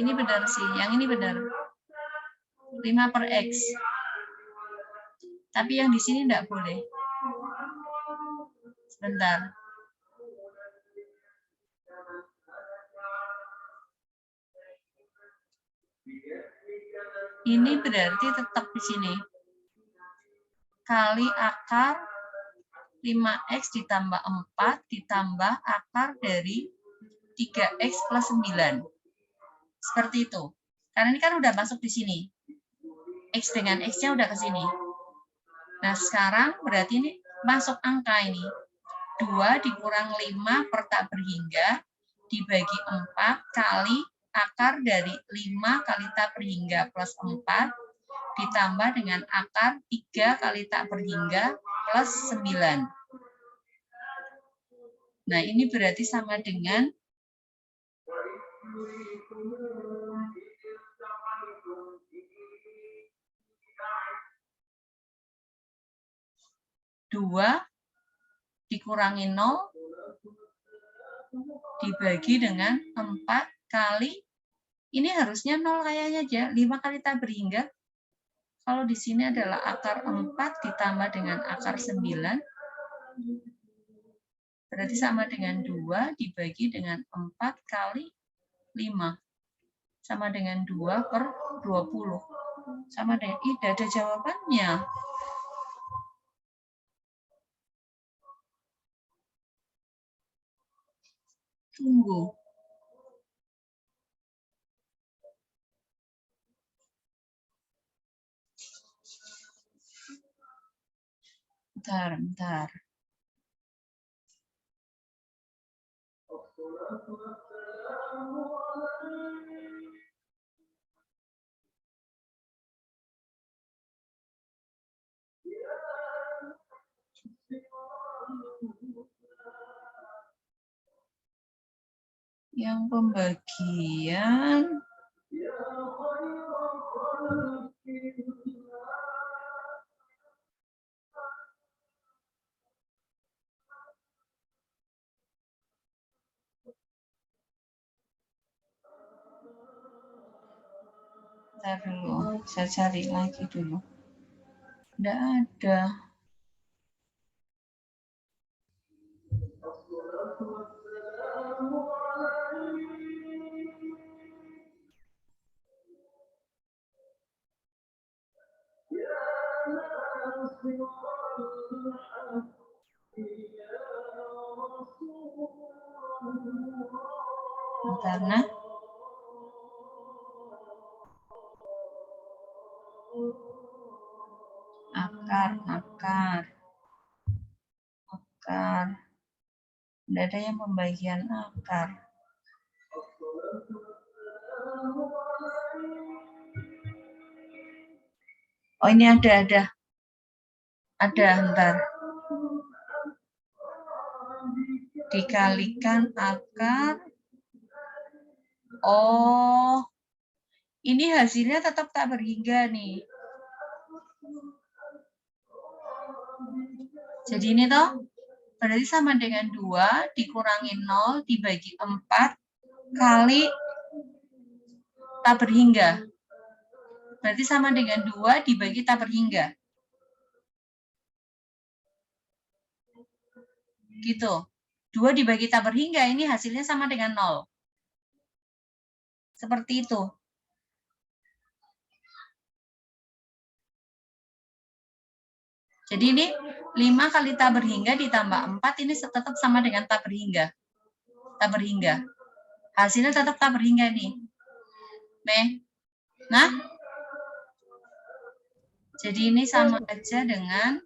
Ini benar sih, yang ini benar. 5 per X. Tapi yang di sini enggak boleh. Sebentar. Ini berarti tetap di sini. kali akar 5x ditambah 4 ditambah akar dari 3x plus 9. Seperti itu. Karena ini kan udah masuk di sini. X dengan X-nya udah ke sini. Nah, sekarang berarti ini masuk angka ini. 2 dikurang 5 per tak berhingga dibagi 4 kali akar dari 5 kali tak berhingga plus 4 ditambah dengan akar 3 kali tak berhingga plus 9. Nah, ini berarti sama dengan 2 dikurangi 0 dibagi dengan 4 kali, ini harusnya 0 kayaknya aja, 5 kali tak berhingga. Kalau di sini adalah akar 4 ditambah dengan akar 9, berarti sama dengan 2 dibagi dengan 4 kali 5. Sama dengan 2 per 20. Sama dengan, tidak ada jawabannya. Tunggu. Bentar. Yang pembagian bentar dulu, saya cari lagi dulu. Tidak ada. Bentar, nah. Akar. Tidak ada yang pembagian akar. Oh, ini ada. Bentar. Dikalikan akar. Oh, ini hasilnya tetap tak berhingga nih. Jadi ini toh, berarti sama dengan 2 dikurangi 0 dibagi 4 kali tak berhingga. Berarti sama dengan 2 dibagi tak berhingga. Gitu. 2 dibagi tak berhingga, ini hasilnya sama dengan 0. Seperti itu. Jadi ini 5 kali tak berhingga ditambah 4, ini tetap sama dengan tak berhingga. Hasilnya tetap tak berhingga nih. Nah, jadi ini sama aja dengan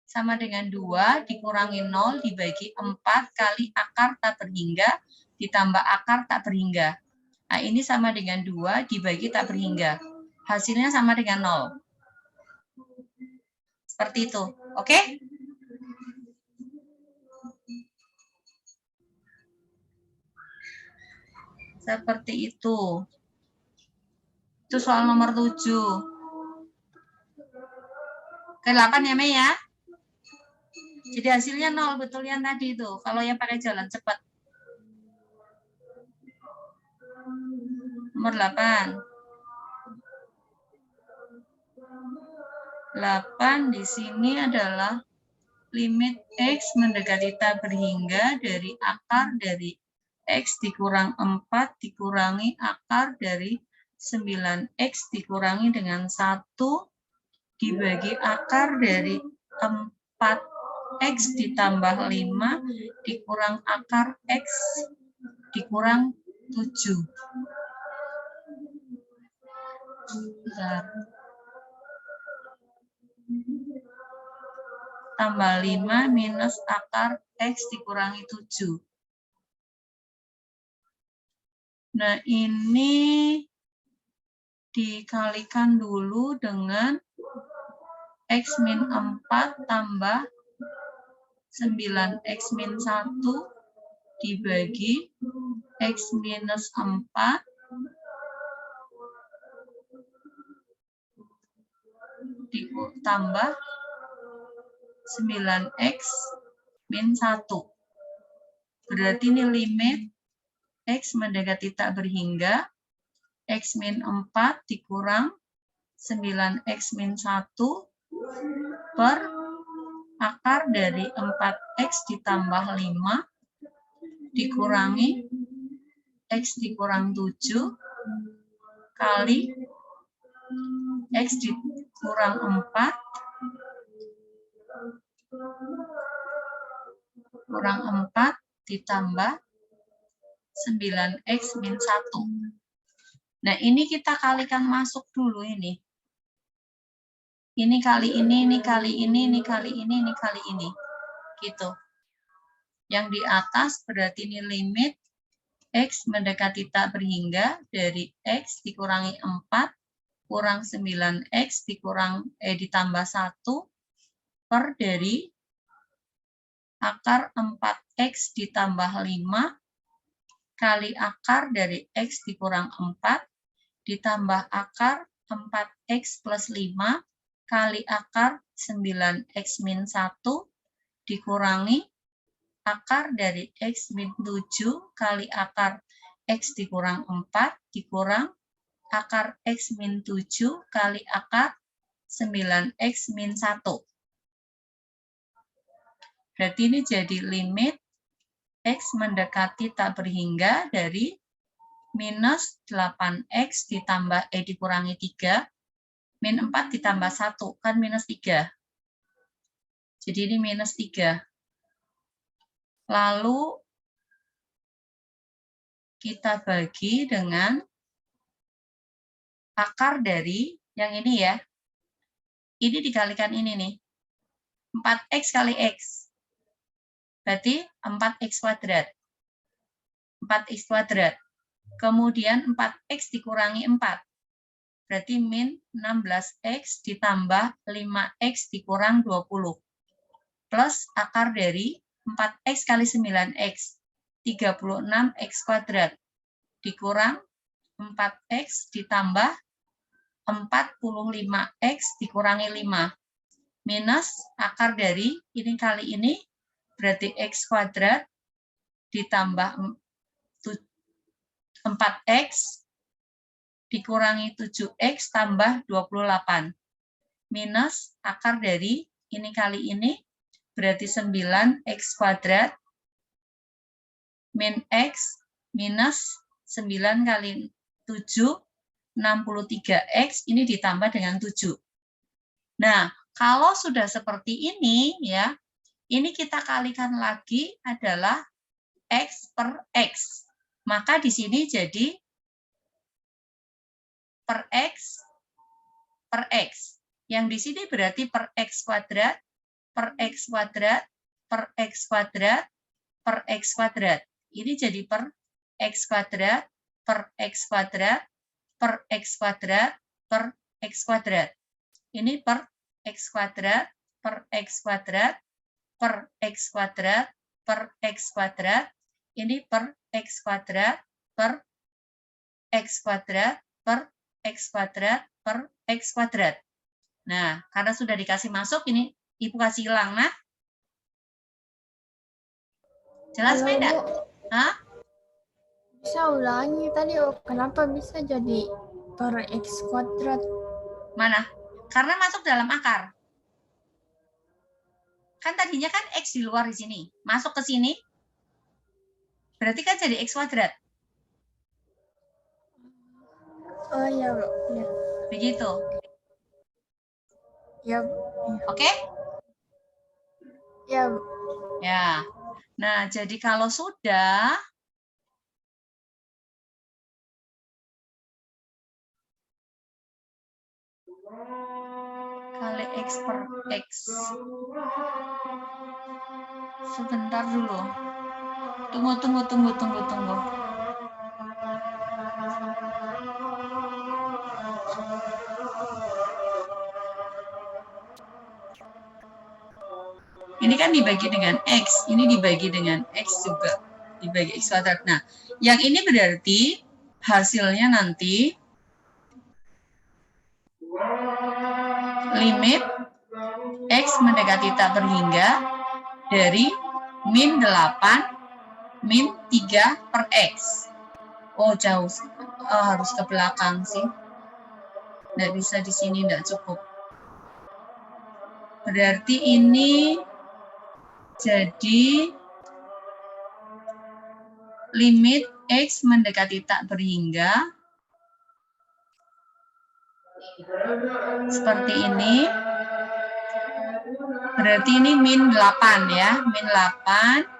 sama dengan 2 dikurangi 0 dibagi 4 kali akar tak berhingga ditambah akar tak berhingga. Nah, ini sama dengan 2 dibagi tak berhingga. Hasilnya sama dengan 0. Seperti itu. Oke? Seperti itu. Itu soal nomor 7. Ke 8 ya, Mei ya? Jadi hasilnya 0, betul yang tadi itu. Kalau yang pakai jalan cepat. Nomor 8. 8 di sini adalah limit X mendekati tak berhingga dari akar dari X dikurang 4 dikurangi akar dari 9x dikurangi dengan 1 dibagi akar dari 4x ditambah 5 dikurang akar x dikurang 7. Bentar. Tambah 5 minus akar x dikurangi 7. Nah, ini dikalikan dulu dengan x min 4 tambah 9x min 1 dibagi x minus 4 ditambah 9x min 1. Berarti ini limit x mendekati tak berhingga, x min 4 dikurang 9x min 1 per akar dari 4x ditambah 5 dikurangi x dikurang 7 kali x dikurang 4 kurang 4 ditambah 9x min 1. Nah, ini kita kalikan masuk dulu ini. Ini kali ini kali ini, ini kali ini, ini kali ini. Gitu. Yang di atas berarti ini limit x mendekati tak berhingga dari x dikurangi 4 kurang 9x dikurang ditambah 1 per dari akar 4x ditambah 5 kali akar dari x dikurang 4 ditambah akar 4x plus 5 kali akar 9x min 1 dikurangi akar dari x min 7 kali akar x dikurang 4 dikurang akar x min 7 kali akar 9x min 1. Berarti ini jadi limit x mendekati tak berhingga dari minus 8x ditambah dikurangi 3 min 4 ditambah 1 kan minus 3. Jadi ini minus 3. Lalu kita bagi dengan akar dari yang ini ya. Ini dikalikan ini nih. 4x kali x. Berarti 4x kuadrat. 4x kuadrat. Kemudian 4x dikurangi 4. Berarti min 16x ditambah 5x dikurang 20. Plus akar dari 4x kali 9x. 36x kuadrat. Dikurang 4x ditambah 45x dikurangi 5. Minus akar dari ini kali ini. Berarti x kuadrat ditambah 4x dikurangi 7x tambah 28. Minus akar dari ini kali ini berarti 9x kuadrat min x minus 9 kali 7, 63x ini ditambah dengan 7. Nah, kalau sudah seperti ini ya, ini kita kalikan lagi adalah x per x. Maka di sini jadi per x per x. Yang di sini berarti per x kuadrat, per x kuadrat, per x kuadrat, per x kuadrat. Ini jadi per x kuadrat, per x kuadrat, per x kuadrat, per x kuadrat. Ini per x kuadrat, per x kuadrat, per x kuadrat, per x kuadrat. Ini per x kuadrat, per x kuadrat, per x kuadrat, per x kuadrat. Nah, karena sudah dikasih masuk, ini Ibu kasih hilang, nah. Jelas Halo, beda? Bu. Hah? Bisa ulangi tadi, kenapa bisa jadi per x kuadrat? Mana? Karena masuk dalam akar. Kan tadinya kan x di luar di sini. Masuk ke sini, berarti kan jadi x kuadrat. Oh iya, Bu. Iya. Begitu. Iya, Bu. Oke? Iya, Bu. Ya. Nah, jadi kalau sudah, kali X per X. Sebentar dulu. Tunggu. Ini kan dibagi dengan X, ini dibagi dengan X juga. Dibagi X kuadrat. Nah, yang ini berarti hasilnya nanti limit X mendekati tak berhingga dari min 8 min 3 per X. Oh, jauh. Oh, harus ke belakang sih. Nggak bisa di sini, nggak cukup. Berarti ini jadi limit X mendekati tak berhingga seperti ini. Berarti ini min 8 ya. Min 8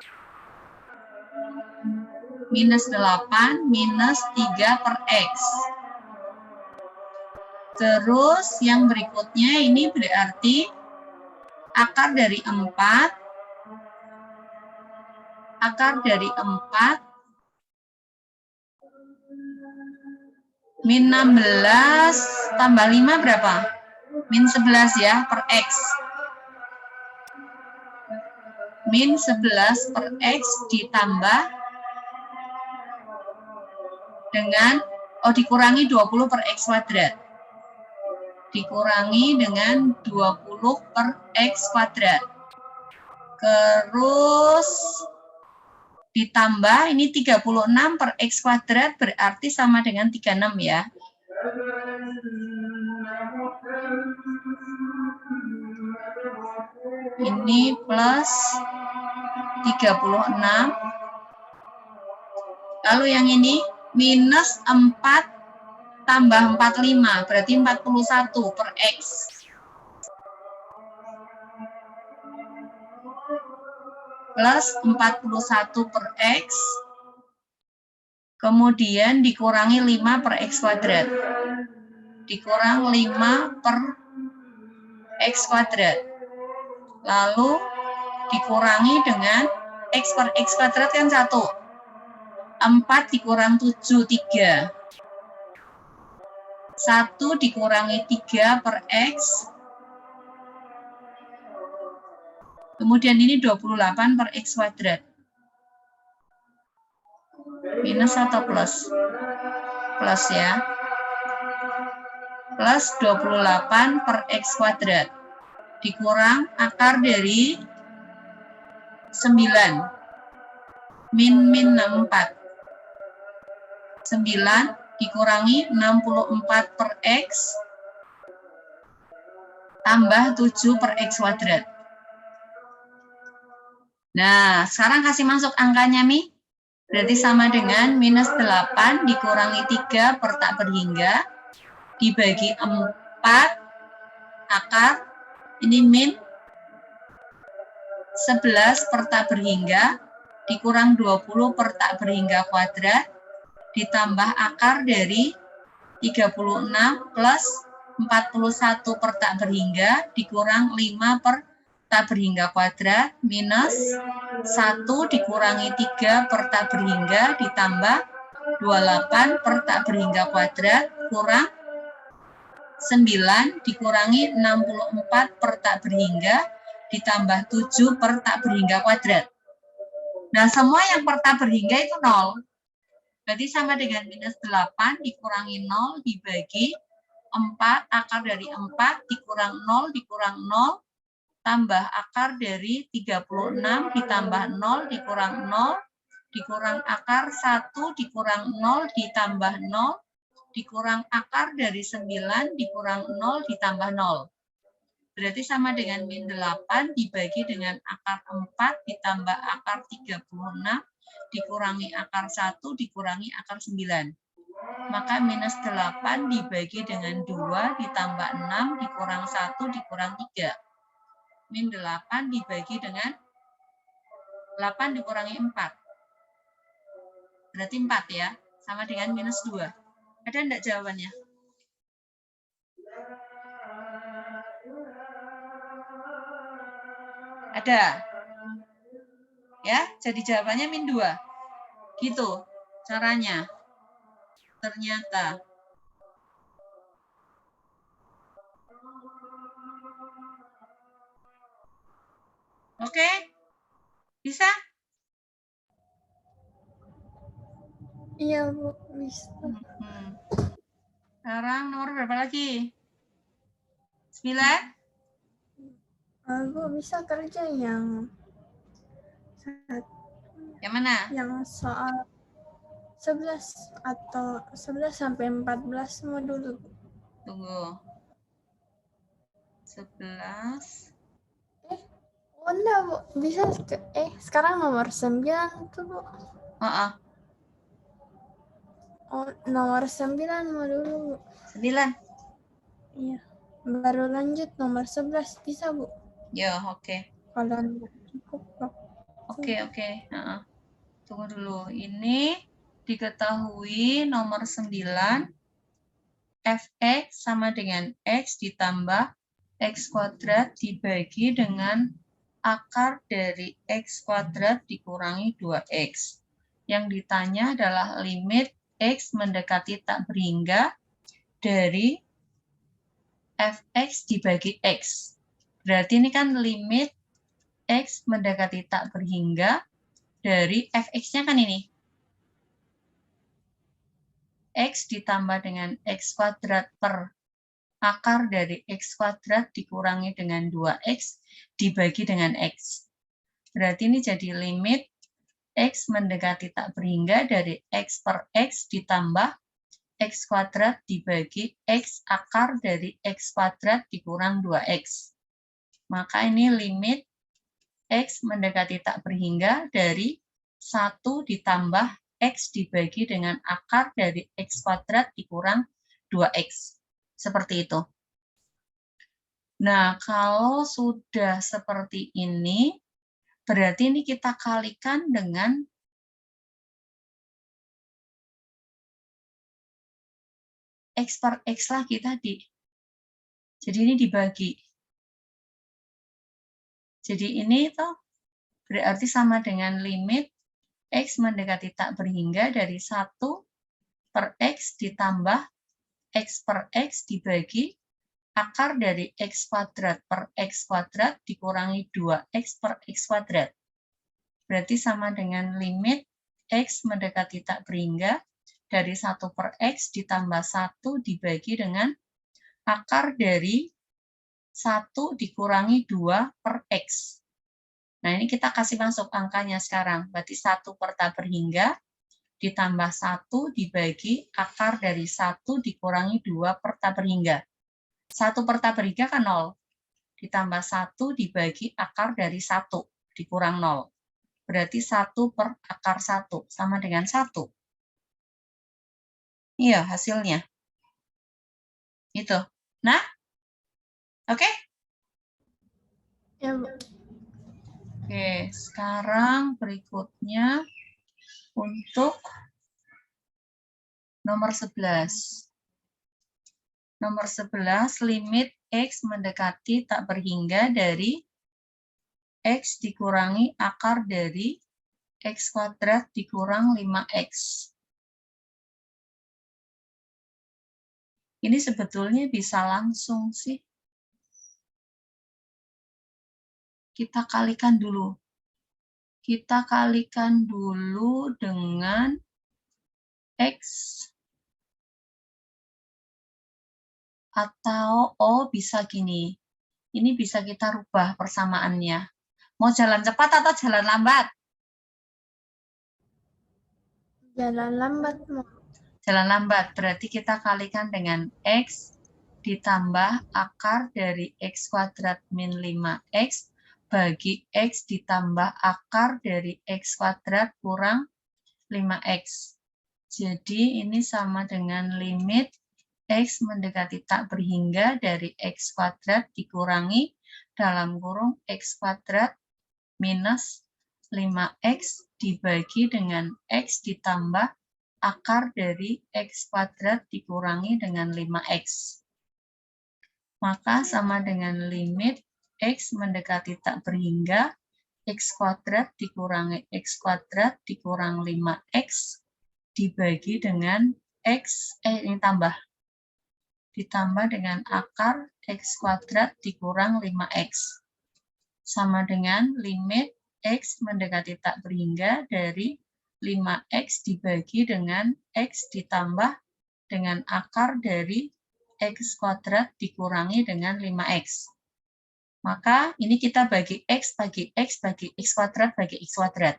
minus 8 minus 3 per X. Terus yang berikutnya ini berarti akar dari 4 min 16 tambah 5 berapa? Min 11 ya per X. Min 11 per X ditambah dengan, dikurangi 20 per X kuadrat. Dikurangi dengan 20 per X kuadrat. Terus ditambah ini 36 per X kuadrat berarti sama dengan 36 ya. Ini plus 36. Lalu yang ini minus 4 tambah 45 berarti 41 per X. Plus 41 per X, kemudian dikurangi 5 per X kuadrat. Dikurang 5 per X kuadrat. Lalu dikurangi dengan X per X kuadrat kan 1. 4 dikurang 7, 3. 1 dikurangi 3 per X. Kemudian ini 28 per X kuadrat. Minus atau plus? Plus ya. Plus 28 per X kuadrat. Dikurang akar dari 9. Min 64. 9 dikurangi 64 per X. Tambah 7 per X kuadrat. Nah, sekarang kasih masuk angkanya, Mi. Berarti sama dengan minus 8 dikurangi 3 per tak berhingga, dibagi 4 akar, ini min 11 per tak berhingga, dikurang 20 per tak berhingga kuadrat, ditambah akar dari 36 plus 41 per tak berhingga, dikurang 5 per tak berhingga kuadrat, minus 1 dikurangi 3 per tak berhingga, ditambah 28 per tak berhingga kuadrat, kurang 9 dikurangi 64 per tak berhingga, ditambah 7 per tak berhingga kuadrat. Nah, semua yang per tak berhingga itu 0. Berarti sama dengan minus 8 dikurangi 0 dibagi 4, akar dari 4 dikurang 0 dikurang 0, tambah akar dari 36 ditambah 0 dikurang 0, dikurang akar 1 dikurang 0 ditambah 0, dikurang akar dari 9 dikurang 0 ditambah 0. Berarti sama dengan min 8 dibagi dengan akar 4 ditambah akar 36 dikurangi akar 1 dikurangi akar 9. maka minus 8 dibagi dengan 2 ditambah 6 dikurang 1 dikurang 3. Min 8 dibagi dengan 8 dikurangi 4. Berarti 4 ya, sama dengan minus 2. Ada enggak jawabannya? Ada. Ya, jadi jawabannya min 2. Gitu caranya. Ternyata. Oke? Bisa? Iya, Bu, bisa. Sekarang nomor berapa lagi? 9? Bu, bisa kerja yang Yang mana? yang soal 11 atau 11 sampai 14 semua dulu. Tunggu. 11. Oh, enggak, Bu. Bisa sekarang nomor 9 tuh, Bu. Oh, nomor 9 mau dulu, Bu. 9. Iya. Baru lanjut nomor 11 bisa, Bu? Ya, oke. Kalau enggak cukup, Bu. Oke. Tunggu dulu. Ini diketahui nomor 9 fx sama dengan x ditambah x kuadrat dibagi dengan akar dari x kuadrat dikurangi 2x. Yang ditanya adalah limit x mendekati tak berhingga dari fx dibagi x. Berarti ini kan limit x mendekati tak berhingga dari fx-nya kan ini. X ditambah dengan x kuadrat per akar dari x kuadrat dikurangi dengan 2x dibagi dengan x. Berarti ini jadi limit x mendekati tak berhingga dari x per x ditambah x kuadrat dibagi x akar dari x kuadrat dikurang 2x. Maka ini limit x mendekati tak berhingga dari 1 ditambah x dibagi dengan akar dari x kuadrat dikurang 2x. Seperti itu. Nah, kalau sudah seperti ini, berarti ini kita kalikan dengan x per x lagi tadi. Jadi ini dibagi. Jadi ini tuh berarti sama dengan limit x mendekati tak berhingga dari 1 per x ditambah x per x dibagi akar dari x kuadrat per x kuadrat dikurangi 2x per x kuadrat. Berarti sama dengan limit x mendekati tak berhingga dari 1 per x ditambah 1 dibagi dengan akar dari 1 dikurangi 2 per x. Nah, ini kita kasih masuk angkanya sekarang. Berarti 1 per tak berhingga ditambah 1 dibagi akar dari 1 dikurangi 2 per tak berhingga. 1 per tak berhingga kan 0. Ditambah 1 dibagi akar dari 1 dikurang 0. Berarti 1 per akar 1 sama dengan 1. Iya, hasilnya. Itu. Nah, oke? Ya, Bu. Oke, sekarang berikutnya untuk nomor 11. Nomor 11, limit x mendekati tak berhingga dari x dikurangi akar dari x kuadrat dikurang 5x. Ini sebetulnya bisa langsung sih. Kita kalikan dulu. Kita kalikan dulu dengan x. Atau, bisa gini. Ini bisa kita rubah persamaannya. Mau jalan cepat atau jalan lambat? Jalan lambat, Bu. Jalan lambat, berarti kita kalikan dengan x ditambah akar dari x kuadrat min 5x bagi x ditambah akar dari x kuadrat kurang 5x. Jadi ini sama dengan limit X mendekati tak berhingga dari X kuadrat dikurangi dalam kurung X kuadrat minus 5X dibagi dengan X ditambah akar dari X kuadrat dikurangi dengan 5X. Maka sama dengan limit X mendekati tak berhingga, X kuadrat dikurangi X kuadrat dikurang 5X dibagi dengan X, ini ditambah dengan akar X kuadrat dikurang 5X. Sama dengan limit X mendekati tak berhingga dari 5X dibagi dengan X ditambah dengan akar dari X kuadrat dikurangi dengan 5X. Maka ini kita bagi X bagi X bagi X kuadrat bagi X kuadrat.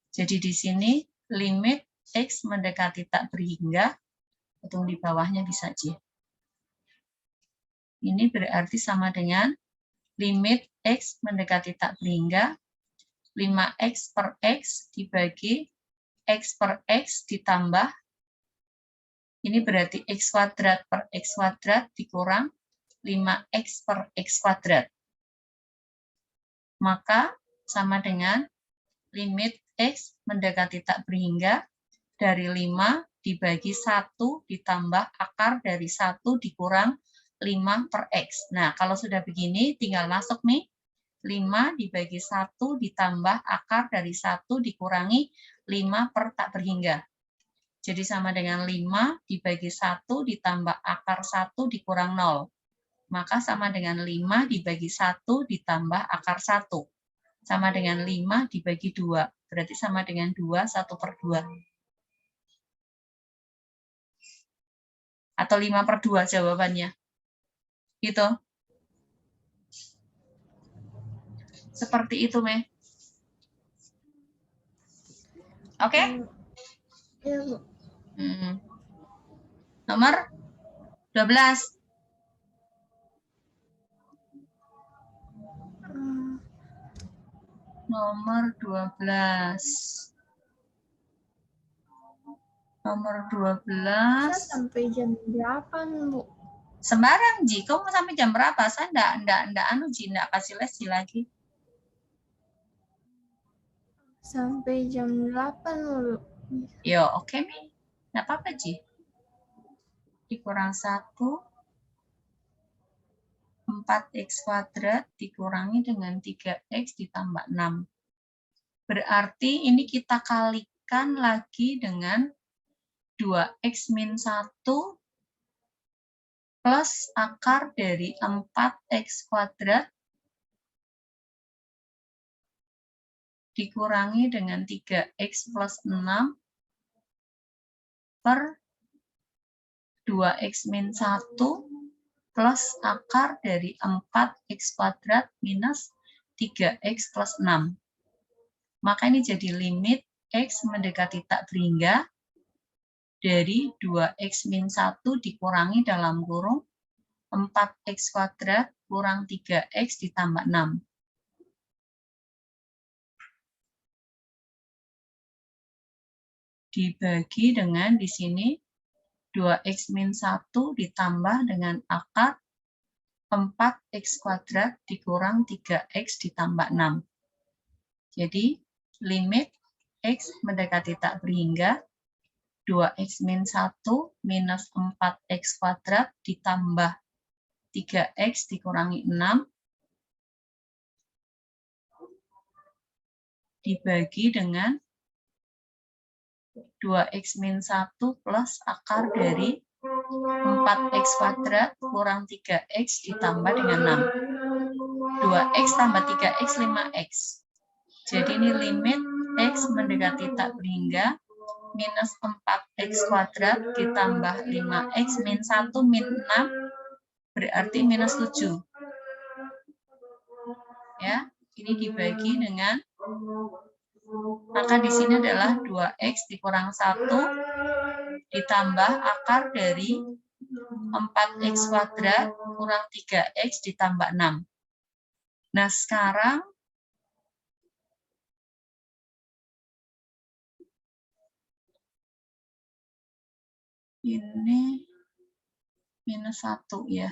Jadi di sini limit X mendekati tak berhingga, hitung di bawahnya bisa aja. Ini berarti sama dengan limit X mendekati tak berhingga, 5X per X dibagi X per X ditambah, ini berarti X kuadrat per X kuadrat dikurang 5X per X kuadrat. Maka sama dengan limit X mendekati tak berhingga dari 5 dibagi 1 ditambah akar dari 1 dikurang 5 per X. Nah, kalau sudah begini, tinggal masuk nih. 5 dibagi 1 ditambah akar dari 1 dikurangi 5 per tak berhingga. Jadi sama dengan 5 dibagi 1 ditambah akar 1 dikurang 0. Maka sama dengan 5 dibagi 1 ditambah akar 1. Sama dengan 5 dibagi 2. Berarti sama dengan 2, 1 per 2. Atau 5 per 2 jawabannya. Gitu. Seperti itu, Mei. Oke? Iya, Bu. Nomor 12. Nomor 12. Nomor 12. Saya sampai jam 8, Bu. Sembarang, Ji. Kamu mau sampai jam berapa? Saya enggak Ji, enggak kasih les Ji lagi. Sampai jam 8, Bu. Yo, oke, Mi. Enggak apa-apa, Ji. Dikurang 1. 4X kuadrat dikurangi dengan 3X ditambah 6. Berarti ini kita kalikan lagi dengan 2X min 1 plus akar dari 4X kuadrat dikurangi dengan 3X plus 6 per 2X min 1 plus akar dari 4X kuadrat minus 3X plus 6. Maka ini jadi limit X mendekati tak berhingga dari 2X min 1 dikurangi dalam kurung 4X kuadrat kurang 3X ditambah 6. Dibagi dengan di sini 2X min 1 ditambah dengan akar 4X kuadrat dikurang 3X ditambah 6. Jadi limit X mendekati tak berhingga 2X min 1 minus 4X kuadrat ditambah 3X dikurangi 6 dibagi dengan 2X min 1 plus akar dari 4X kuadrat kurang 3X ditambah dengan 6. 2X tambah 3X, 5X. Jadi ini limit X mendekati tak berhingga minus 4X kuadrat ditambah 5X min 1 min 6 berarti minus 7. Ya, ini dibagi dengan, maka di sini adalah 2X dikurang 1 ditambah akar dari 4X kuadrat kurang 3X ditambah 6. Nah, sekarang Ini minus 1 ya.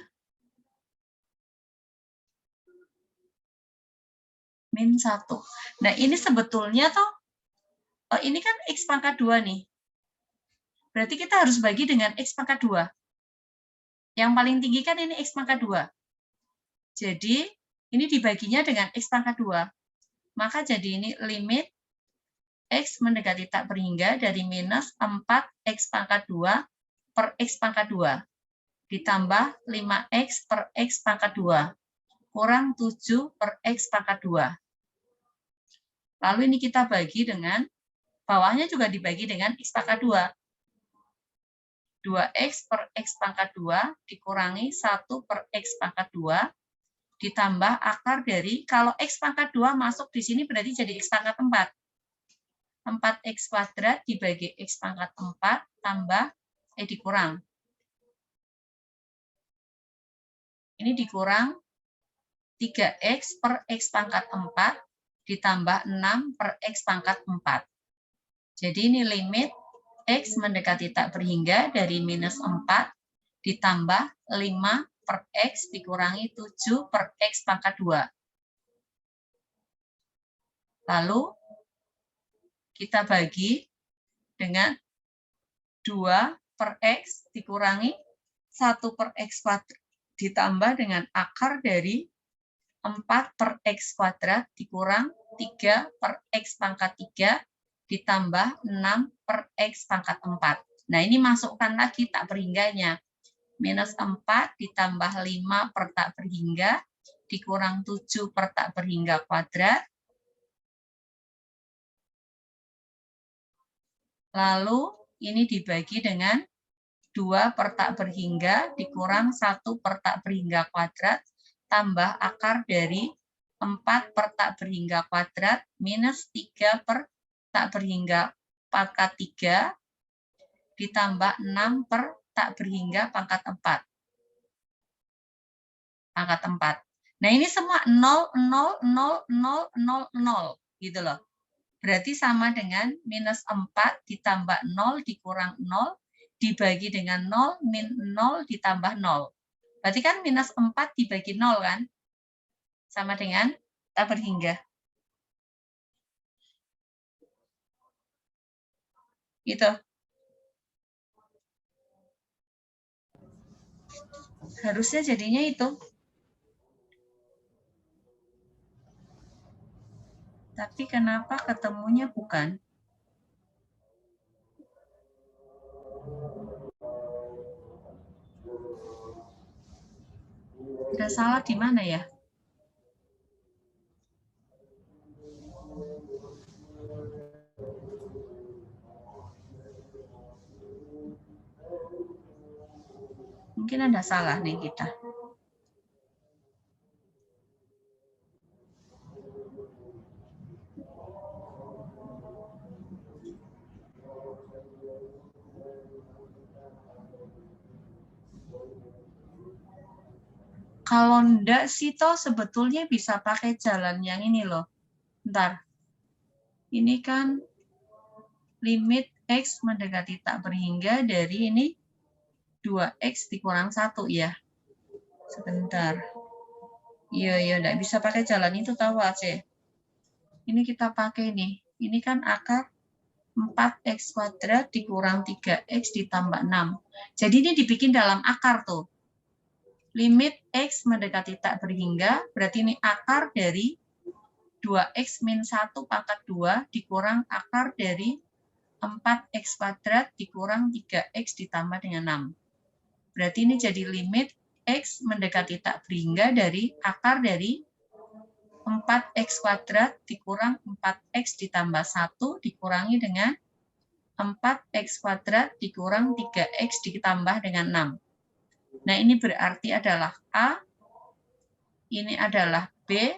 Min 1. Nah, ini sebetulnya toh, ini kan X pangkat 2 nih. Berarti kita harus bagi dengan X pangkat 2. Yang paling tinggi kan ini X pangkat 2. Jadi, ini dibaginya dengan X pangkat 2. Maka jadi ini limit X mendekati tak berhingga dari minus 4X pangkat 2 per X pangkat 2. Ditambah 5X per X pangkat 2. Kurang 7 per X pangkat 2. Lalu ini kita bagi dengan, bawahnya juga dibagi dengan X pangkat 2. 2X per X pangkat 2 dikurangi 1 per X pangkat 2 ditambah akar dari, kalau X pangkat 2 masuk di sini berarti jadi X pangkat 4. 4X kuadrat dibagi X pangkat 4 tambah, dikurang. Ini dikurang 3X per X pangkat 4 ditambah 6 per X pangkat 4. Jadi ini limit X mendekati tak berhingga dari minus 4 ditambah 5 per X dikurangi 7 per X pangkat 2. Lalu kita bagi dengan 2 per X dikurangi 1 per X kuadrat ditambah dengan akar dari 4 per X kuadrat dikurang 3 per X pangkat 3 ditambah 6 per X pangkat 4. Nah, ini masukkan lagi tak berhingganya. Minus 4 ditambah 5 per tak berhingga dikurang 7 per tak berhingga kuadrat. Lalu ini dibagi dengan 2 per tak berhingga dikurang 1 per tak berhingga kuadrat tambah akar dari 4 per tak berhingga kuadrat minus 3 per tak berhingga pangkat 3 ditambah 6 per tak berhingga pangkat 4. Pangkat 4. Nah, ini semua 0, 0, 0, 0, 0, 0. Gitu loh. Berarti sama dengan minus 4 ditambah 0 dikurang 0 dibagi dengan 0 min 0 ditambah 0. Berarti kan minus 4 dibagi 0 kan? Sama dengan tak berhingga. Gitu. Harusnya jadinya itu. Tapi kenapa ketemunya bukan? Ada salah di mana ya? Mungkin ada salah nih kita. Kalau enggak sih toh sebetulnya bisa pakai jalan yang ini loh. Bentar. Ini kan limit X mendekati tak berhingga dari ini 2X dikurang 1 ya. Sebentar. Iya, enggak bisa pakai jalan itu tahu Aceh. Ini kita pakai nih. Ini kan akar 4X kuadrat dikurang 3X ditambah 6. Jadi ini dibikin dalam akar tuh. Limit X mendekati tak berhingga, berarti ini akar dari 2X min 1 pangkat 2 dikurang akar dari 4X kuadrat dikurang 3X ditambah dengan 6. Berarti ini jadi limit X mendekati tak berhingga dari akar dari 4X kuadrat dikurang 4X ditambah 1 dikurangi dengan 4X kuadrat dikurang 3X ditambah dengan 6. Nah, ini berarti adalah A, ini adalah B,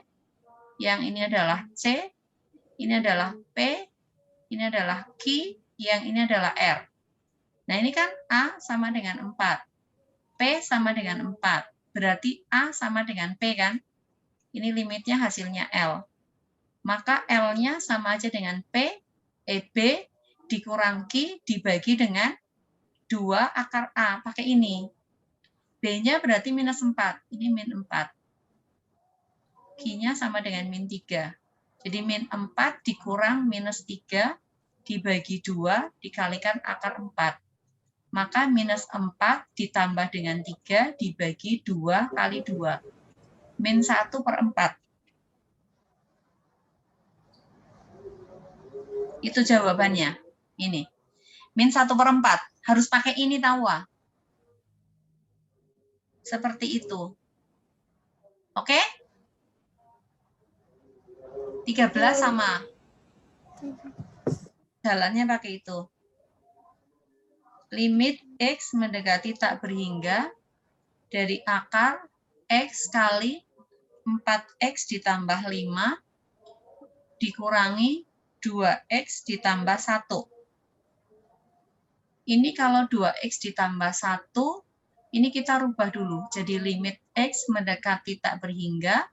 yang ini adalah C, ini adalah P, ini adalah Q, yang ini adalah R. Nah, ini kan A sama dengan 4, P sama dengan 4, berarti A sama dengan P kan? Ini limitnya hasilnya L. Maka L-nya sama aja dengan P, B dikurang Q dibagi dengan 2 akar A, pakai ini. B-nya berarti minus 4, ini min 4. Q-nya sama dengan min 3. Jadi min 4 dikurang minus 3 dibagi 2 dikalikan akar 4. Maka minus 4 ditambah dengan 3 dibagi 2 kali 2. Min 1/4. Itu jawabannya. Ini. Min 1/4. Harus pakai ini tahu. Seperti itu. Oke? 13 sama. Jalannya pakai itu. Limit X mendekati tak berhingga dari akar X kali 4X ditambah 5 dikurangi 2X ditambah 1. Ini kalau 2X ditambah 1, ini kita rubah dulu. Jadi limit X mendekati tak berhingga,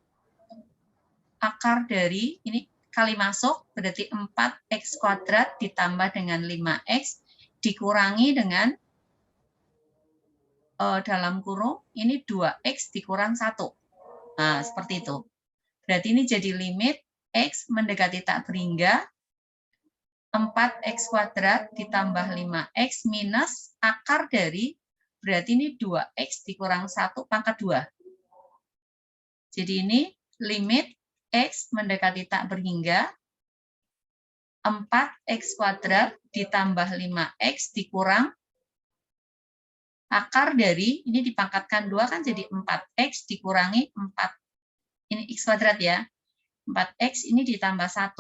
akar dari, ini kali masuk, berarti 4X kuadrat ditambah dengan 5X, dikurangi dengan, dalam kurung, ini 2X dikurang 1. Nah, seperti itu. Berarti ini jadi limit X mendekati tak berhingga, 4X kuadrat ditambah 5X minus akar dari, berarti ini 2X dikurang 1 pangkat 2. Jadi ini limit X mendekati tak berhingga, 4X kuadrat ditambah 5X dikurang akar dari, ini dipangkatkan 2 kan jadi 4X dikurangi 4. Ini X kuadrat ya. 4X ini ditambah 1.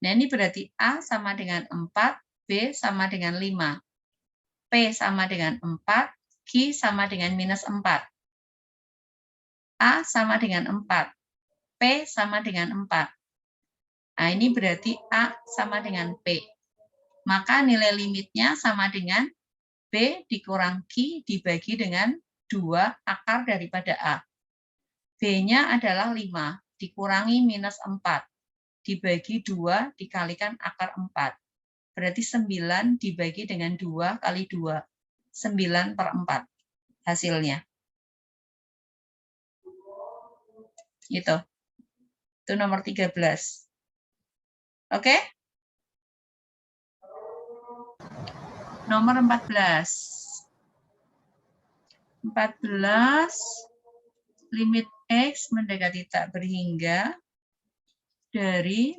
Nah, ini berarti A sama dengan 4, B sama dengan 5. P sama dengan 4, Q sama dengan minus 4. A sama dengan 4, P sama dengan 4. Nah, ini berarti A sama dengan P. Maka nilai limitnya sama dengan B dikurang Q dibagi dengan 2 akar daripada A. B-nya adalah 5, dikurangi minus 4. Dibagi 2 dikalikan akar 4. Berarti 9 dibagi dengan 2 kali 2. 9/4 hasilnya. Itu nomor 13. Oke? Nomor 14. 14, limit X mendekati tak berhingga dari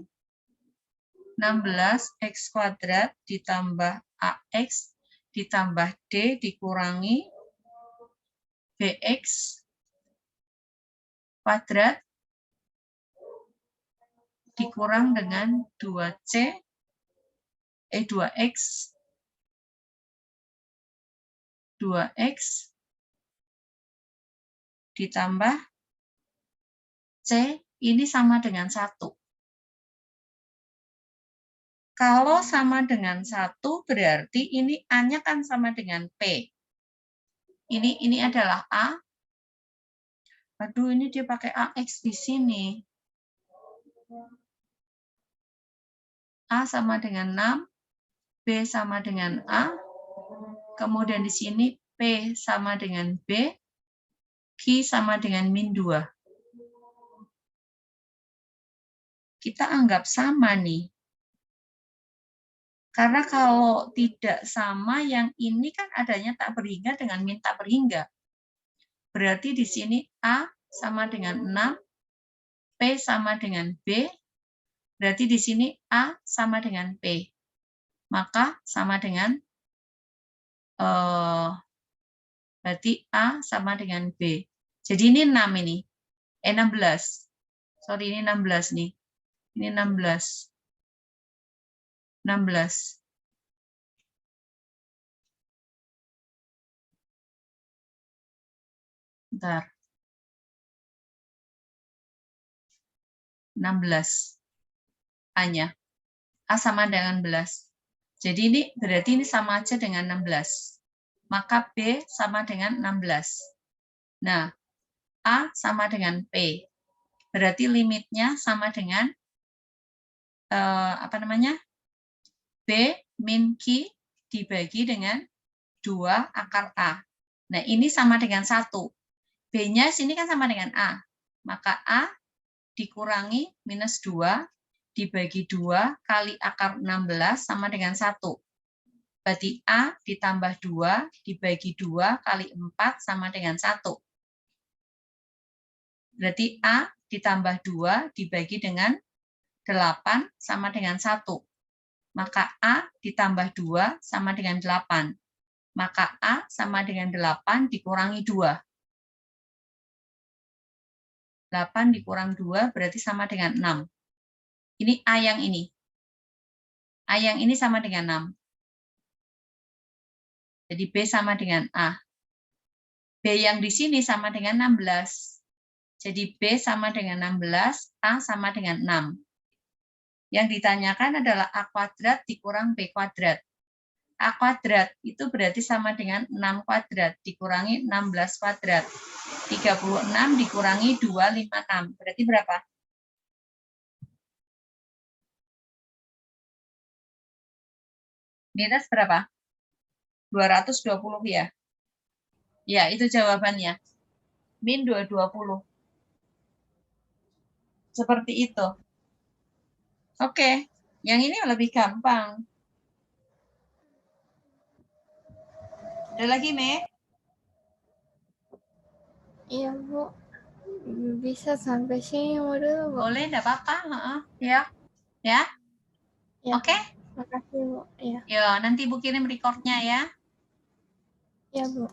16X kuadrat ditambah AX ditambah D dikurangi BX kuadrat dikurang dengan 2X ditambah C, ini sama dengan 1. Kalau sama dengan 1, berarti ini A-nya kan sama dengan P. Ini adalah A. Aduh, ini dia pakai AX di sini. A sama dengan 6, B sama dengan A, kemudian di sini P sama dengan B, Q sama dengan min 2. Kita anggap sama nih. Karena kalau tidak sama, yang ini kan adanya tak berhingga dengan min tak berhingga. Berarti di sini A sama dengan 6, P sama dengan B, berarti di sini A sama dengan P. Maka sama dengan, berarti A sama dengan B. Jadi ini 6 ini. 16. Sorry, ini 16 nih. Ini 16. 16. Bentar. 16. A-nya. A sama dengan 16. Jadi ini berarti ini sama aja dengan 16. Maka B sama dengan 16. Nah, A sama dengan P. Berarti limitnya sama dengan B min Q dibagi dengan 2 akar A. Nah, ini sama dengan 1. B-nya sini kan sama dengan A. Maka A dikurangi minus 2 dibagi 2 kali akar 16 sama dengan 1. Berarti A ditambah 2 dibagi 2 kali 4 sama dengan 1. Berarti A ditambah 2 dibagi dengan 8 sama dengan 1. Maka A ditambah 2 sama dengan 8. Maka A sama dengan 8 dikurangi 2. 8 dikurang 2 berarti sama dengan 6. Ini A yang ini. A yang ini sama dengan 6. Jadi B sama dengan A. B yang di sini sama dengan 16. Jadi B sama dengan 16, A sama dengan 6. Yang ditanyakan adalah A kuadrat dikurang B kuadrat. A kuadrat itu berarti sama dengan 6 kuadrat dikurangi 16 kuadrat. 36 dikurangi 256. Berarti berapa? Minus berapa? 220 ya? Ya, itu jawabannya. Min 220. Seperti itu. Oke, yang ini lebih gampang. Ada lagi, Me? Iya, Bu. Bisa sampai sini dulu, Bu. Boleh, enggak apa-apa. Ya. Ya? Ya. Oke? Makasih, Bu. Iya. Yo, nanti Bu kirim recordnya ya. Iya, Bu.